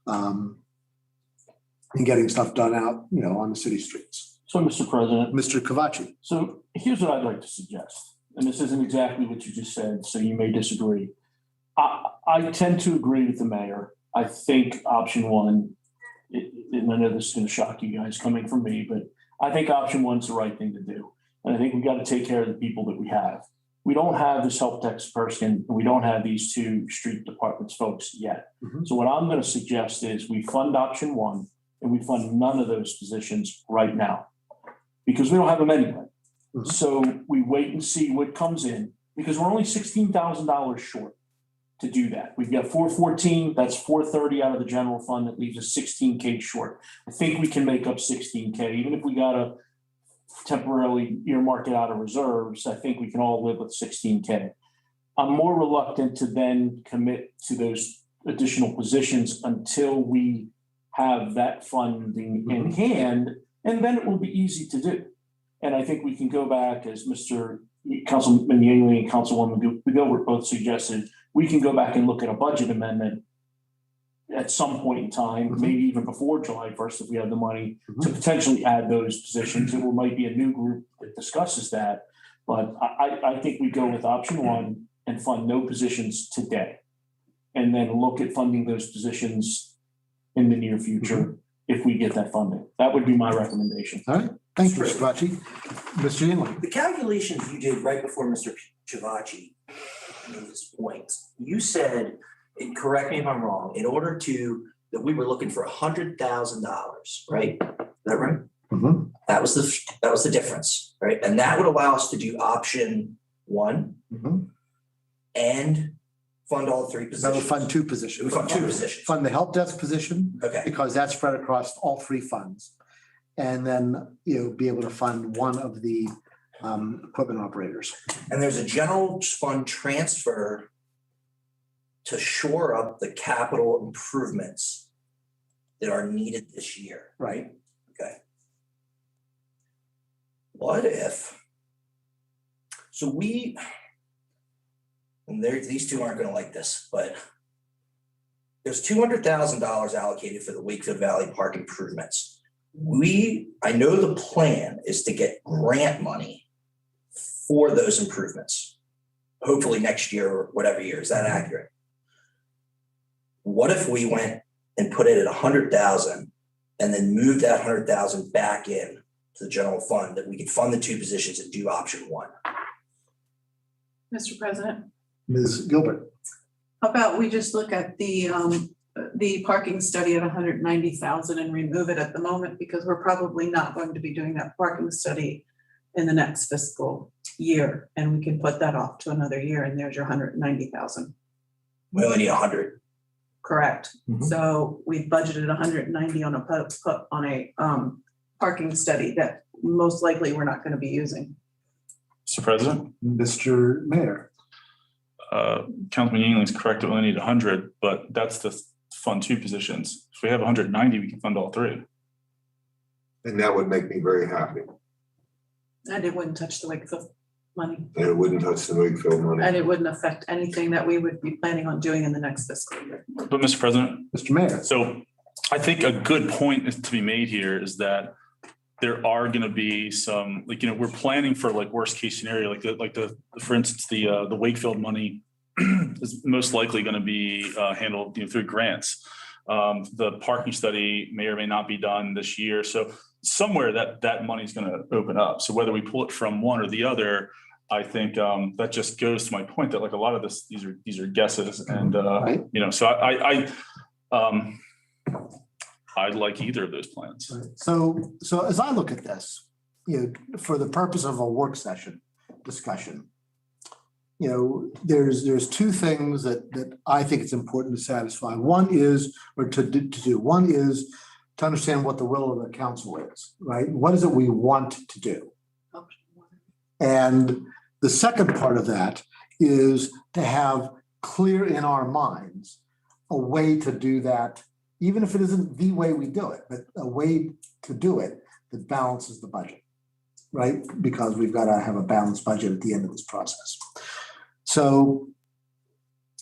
in getting stuff done out, on the city streets. So, Mr. President, Mr. Chiavacci. so here's what I'd like to suggest, and this isn't exactly what you just said, so you may disagree. I tend to agree with the mayor. I think option one, and I know this is going to shock you guys coming from me, but I think option one's the right thing to do. And I think we got to take care of the people that we have. We don't have this help desk person, and we don't have these two street departments folks yet. Mhm. So what I'm going to suggest is we fund option one and we fund none of those positions right now because we don't have them anyway. Mhm. So we wait and see what comes in because we're only $16,000 short to do that. We've got 414, that's 430 out of the general fund. That leaves us 16K short. I think we can make up 16K, even if we got to temporarily earmark it out of reserves. I think we can all live with 16K. I'm more reluctant to then commit to those additional positions until we have that funding in hand, and then it will be easy to do. And I think we can go back, as Mr. Councilman Yingling and Councilwoman Gilbert both suggested, we can go back and look at a budget amendment at some point in time, maybe even before July 1st, if we have the money to potentially add those positions. It might be a new group that discusses that. But I think we go with option one and fund no positions today. And then look at funding those positions in the near future if we get that funding. That would be my recommendation. All right. Thank you, Mr. Chiavacci. Mr. Yingling. The calculations you did right before Mr. Chiavacci made his points, you said, and correct me if I'm wrong, in order that we were looking for $100,000, right? Is that right? Mhm. That was the difference, right? And that would allow us to do option one Mhm. and fund all three That positions. would fund two positions. We fund two positions. Fund the help desk position, Okay, because that's spread across all three funds. And then, be able to fund one of the equipment operators. and there's a general fund transfer to shore up the capital improvements that are needed this year, right? Okay. What if? And these two aren't gonna like this, but there's $200,000 allocated for the Wakefield Valley Park improvements. I know the plan is to get grant money for those improvements, hopefully next year or whatever year. Is that accurate? What if we went and put it at 100,000 and then moved that 100,000 back in to the general fund, that we could fund the two positions and do option one? Mr. President, Ms. Gilbert. how about we just look at the parking study at 190,000 and remove it at the moment, because we're probably not going to be doing that parking study in the next fiscal year, and we can put that off to another year, and there's your 190,000. We only need 100. Correct. Mhm. So we budgeted 190 on a parking study that most likely we're not going to be using. Mr. President, Mr. Mayor. Councilman Yingling is correct. We only need 100, but that's to fund two positions. If we have 190, we can fund all three. And that would make me very happy. And it wouldn't touch the Wakefield money, And it wouldn't touch the Wakefield money. and it wouldn't affect anything that we would be planning on doing in the next fiscal year. But Mr. President, Mr. Mayor. so I think a good point is to be made here is that there are going to be some, we're planning for worst case scenario, for instance, the Wakefield money is most likely going to be handled through grants. The parking study may or may not be done this year. So somewhere that money is going to open up. So whether we pull it from one or the other, I think that just goes to my point that a lot of these are guesses, and Right. So I like either of those plans. So as I look at this, for the purpose of a work session discussion, there's two things that I think it's important to satisfy. One is, or to do, one is to understand what the will of the council is, right? What is it we want to do? And the second part of that is to have clear in our minds a way to do that, even if it isn't the way we do it, but a way to do it that balances the budget, right? Because we've got to have a balanced budget at the end of this process. So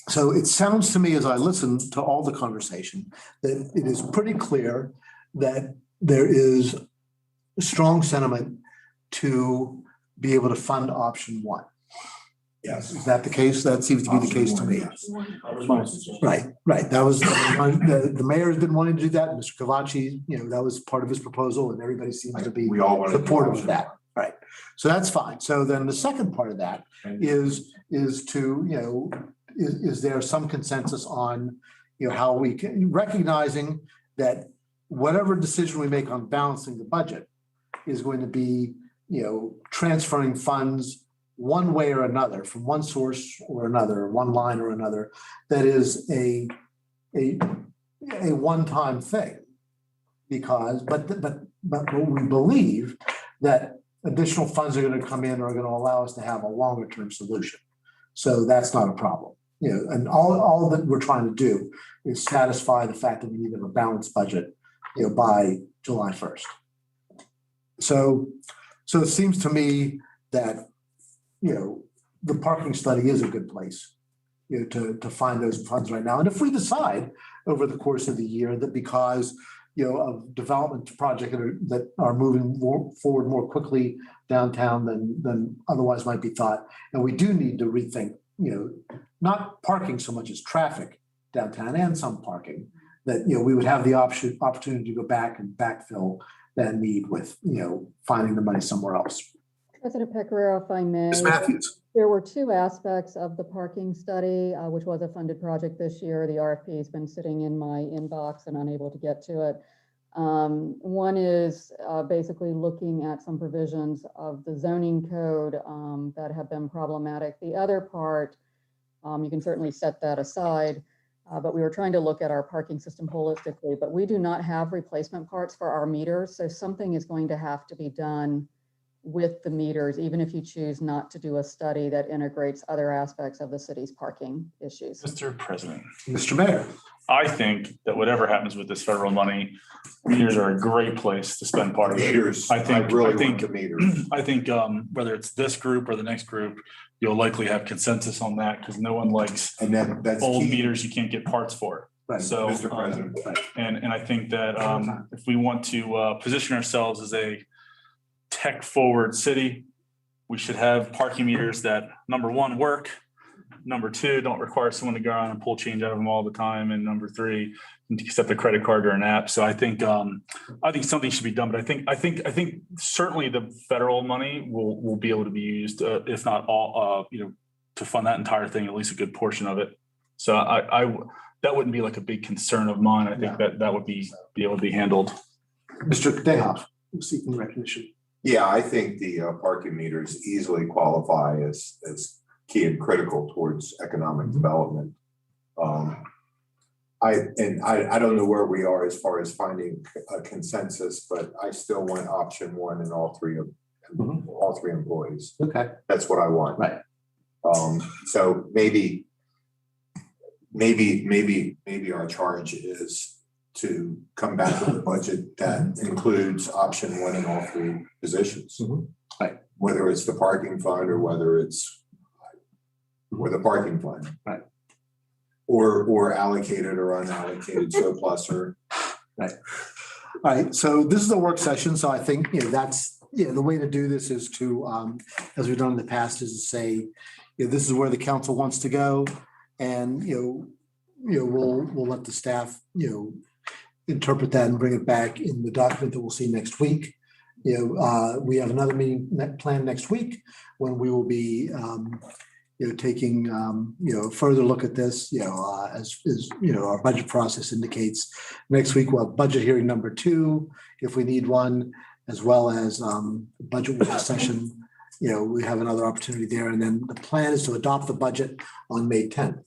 it sounds to me as I listen to all the conversation that it is pretty clear that there is strong sentiment to be able to fund option one. Yes. Is that the case? That seems to be the case to me. That was my suggestion. Right. That was, the mayor has been wanting to do that. Mr. Chiavacci, that was part of his proposal and everybody seems to be We all want to. supportive of that. Right. So that's fine. So then the second part of that is to, is there some consensus on, how we can, recognizing that whatever decision we make on balancing the budget is going to be, transferring funds one way or another from one source or another, one line or another, that is a one-time thing. Because, but we believe that additional funds are going to come in are going to allow us to have a longer term solution. So that's not a problem. And all that we're trying to do is satisfy the fact that we need to have a balanced budget, by July 1st. So it seems to me that, the parking study is a good place, to find those funds right now. And if we decide over the course of the year that because, of development projects that are moving forward more quickly downtown than otherwise might be thought, and we do need to rethink, not parking so much as traffic downtown and some parking, that, we would have the opportunity to go back and backfill that need with, finding the money somewhere else. President Pecoraro, if I may. Ms. Matthews. There were two aspects of the parking study, which was a funded project this year. The RFP has been sitting in my inbox and unable to get to it. One is basically looking at some provisions of the zoning code that have been problematic. The other part, you can certainly set that aside, but we were trying to look at our parking system holistically, but we do not have replacement parts for our meters. So something is going to have to be done with the meters, even if you choose not to do a study that integrates other aspects of the city's parking issues. Mr. President, Mr. Mayor. I think that whatever happens with this federal money, meters are a great place to spend part of it. Meters. I think want the meters. I think whether it's this group or the next group, you'll likely have consensus on that because no one likes And that's old key, meters you can't get parts for. Right. So, Mr. President. and I think that if we want to position ourselves as a tech forward city, we should have parking meters that, number one, work. Number two, don't require someone to go around and pull change out of them all the time. And number three, accept a credit card or an app. So I think something should be done. But I think certainly the federal money will be able to be used, if not all, to fund that entire thing, at least a good portion of it. So that wouldn't be like a big concern of mine. I think that would be able to be handled. Mr. Dayhoff, seeking recognition. Yeah, I think the parking meters easily qualify as key and critical towards economic development. I don't know where we are as far as finding a consensus, but I still want option one in all three employees. Okay. That's what I want. Right. So maybe our charge is to come back with a budget that includes option one in all three positions. Right. Whether it's the parking fund or whether it's the parking fund. Right. Or allocated or unallocated surplus or. Right. All right. So this is a work session. So I think, that's, the way to do this is to, as we've done in the past, is to say, this is where the council wants to go. And, we'll let the staff, interpret that and bring it back in the document that we'll see next week. We have another meeting planned next week when we will be, taking, further look at this, as our budget process indicates. Next week, we'll have budget hearing number 2, if we need one, as well as budget work session, we have another opportunity there. And then the plan is to adopt the budget on May 10th,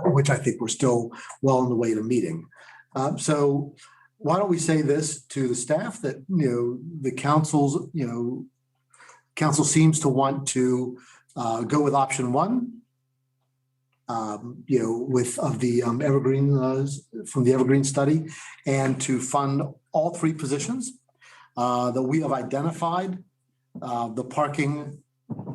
which I think we're still well on the way to meeting. So why don't we say this to the staff that, the council seems to want to go with option one, with the Evergreen, from the Evergreen study, and to fund all three positions that we have identified the parking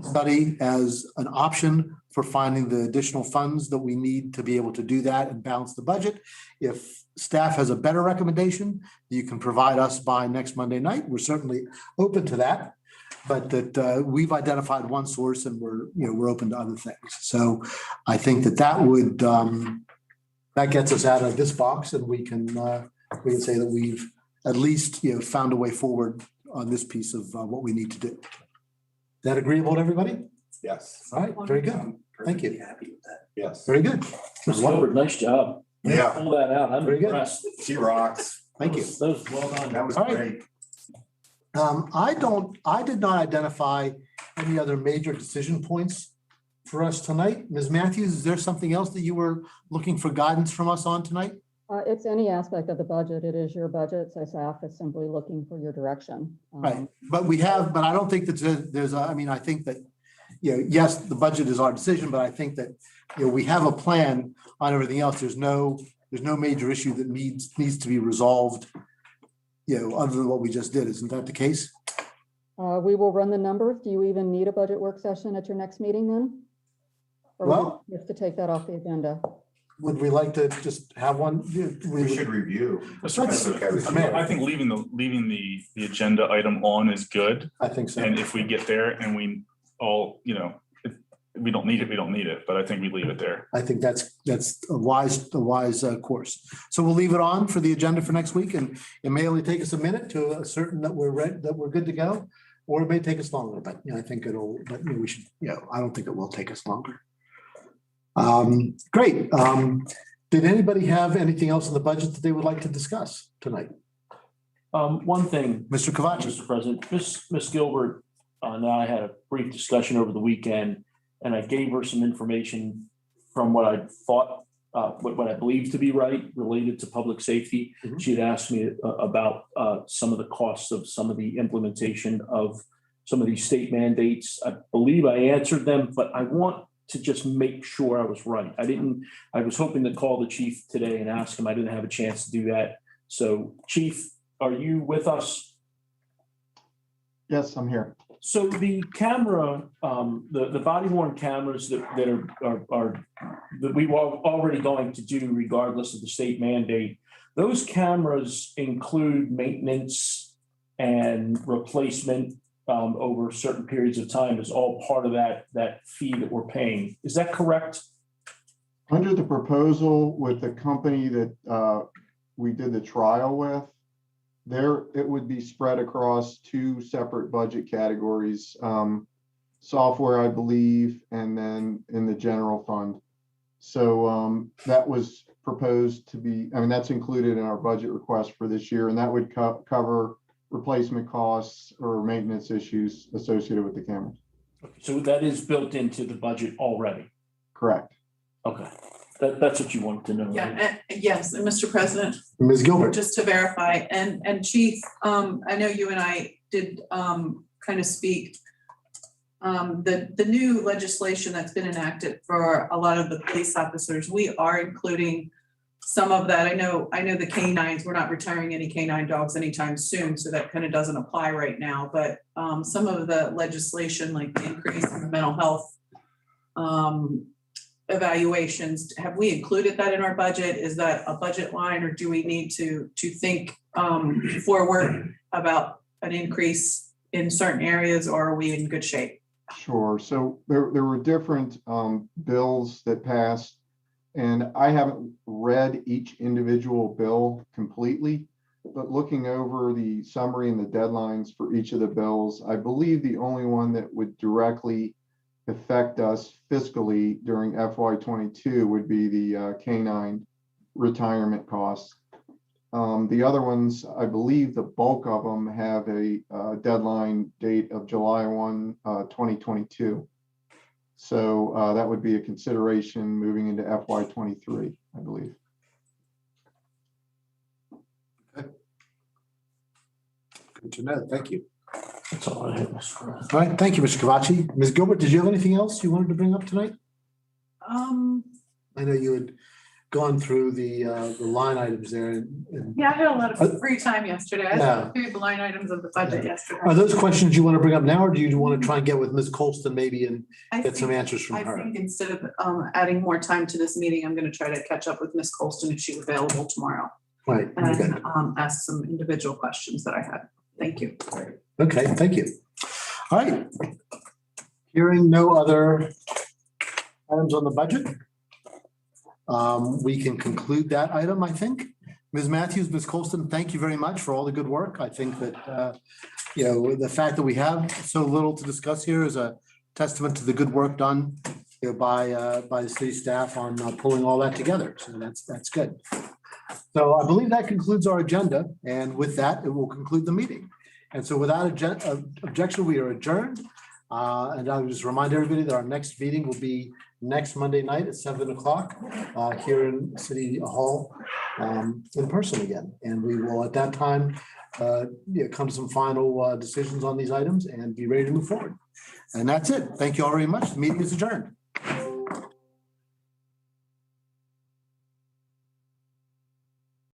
study as an option for finding the additional funds that we need to be able to do that and balance the budget. If staff has a better recommendation, you can provide us by next Monday night. We're certainly open to that. But that we've identified one source and we're open to other things. So I think that would that gets us out of this box, and we can say that we've at least found a way forward on this piece of what we need to do. Is that agreeable to everybody? Yes. All right, very good. Thank you. Happy with that. Yes. Very good. Ms. Gilbert, nice job. Yeah. Pull that out. I'm Very good. impressed. She rocks. Thank you. That was well done. That was All right. great. I did not identify any other major decision points for us tonight. Ms. Matthews, is there something else that you were looking for guidance from us on tonight? It's any aspect of the budget. It is your budget, so staff is simply looking for your direction. Right, but I don't think that I think that, yes, the budget is our decision, but I think that, we have a plan on everything else. There's no major issue that needs to be resolved, other than what we just did. Isn't that the case? We will run the numbers. Do you even need a budget work session at your next meeting then? Or Well- we have to take that off the agenda? Would we like to just have one? We should review. Mr. President, I think leaving the agenda item on is good. I think so. And if we get there and we all, if we don't need it, we don't need it, but I think we leave it there. I think that's a wise course. So we'll leave it on for the agenda for next week, and it may only take us a minute to ascertain that we're ready, that we're good to go, or it may take us longer, but I think we should, I don't think it will take us longer. Great. Did anybody have anything else in the budget that they would like to discuss tonight? One thing, Mr. Chiavacci? Mr. President, Miss Gilbert and I had a brief discussion over the weekend, and I gave her some information from what I thought, what I believe to be right related to public safety. Mhm. She had asked me about some of the costs of some of the implementation of some of these state mandates. I believe I answered them, but I want to just make sure I was right. I was hoping to call the chief today and ask him. I didn't have a chance to do that. So Chief, are you with us? Yes, I'm here. So the camera, the body worn cameras that we were already going to do regardless of the state mandate, those cameras include maintenance and replacement over certain periods of time is all part of that fee that we're paying. Is that correct? Under the proposal with the company that we did the trial with, it would be spread across two separate budget categories, software, I believe, and then in the general fund. So that was proposed to be, that's included in our budget request for this year, and that would cover replacement costs or maintenance issues associated with the cameras. So that is built into the budget already? Correct. Okay, that's what you wanted to know, right? Yeah, yes, and Mr. President, Ms. Gilbert? just to verify, and Chief, I know you and I did kind of speak. The new legislation that's been enacted for a lot of the police officers, we are including some of that. I know the canines, we're not retiring any canine dogs anytime soon, so that kind of doesn't apply right now. But some of the legislation, like the increase in the mental health evaluations, have we included that in our budget? Is that a budget line, or do we need to think forward about an increase in certain areas, or are we in good shape? Sure. So there were different bills that passed, and I haven't read each individual bill completely, but looking over the summary and the deadlines for each of the bills, I believe the only one that would directly affect us fiscally during FY22 would be the canine retirement costs. The other ones, I believe the bulk of them have a deadline date of July 1, 2022. So that would be a consideration moving into FY23, I believe. Good to know. Thank you. That's all I have, Mr. President. All right, thank you, Mr. Chiavacci. Ms. Gilbert, did you have anything else you wanted to bring up tonight? I know you had gone through the line items there. Yeah, I had a lot of free time yesterday. I Yeah. went through the line items of the budget yesterday. Are those questions you want to bring up now, or do you want to try and get with Ms. Colston maybe and I get some think- answers from I her? think instead of adding more time to this meeting, I'm going to try to catch up with Ms. Colston if she's available tomorrow Right, okay. and ask some individual questions that I had. Thank you. Okay, thank you. All right. Hearing no other items on the budget, we can conclude that item, I think. Ms. Matthews, Ms. Colston, thank you very much for all the good work. I think that, the fact that we have so little to discuss here is a testament to the good work done by the city staff on pulling all that together. So that's good. So I believe that concludes our agenda. And with that, it will conclude the meeting. And so without objection, we are adjourned. And I'll just remind everybody that our next meeting will be next Monday night at 7 o'clock here in City Hall in person again. And we will at that time come to some final decisions on these items and be ready to move forward. And that's it. Thank you all very much. The meeting is adjourned.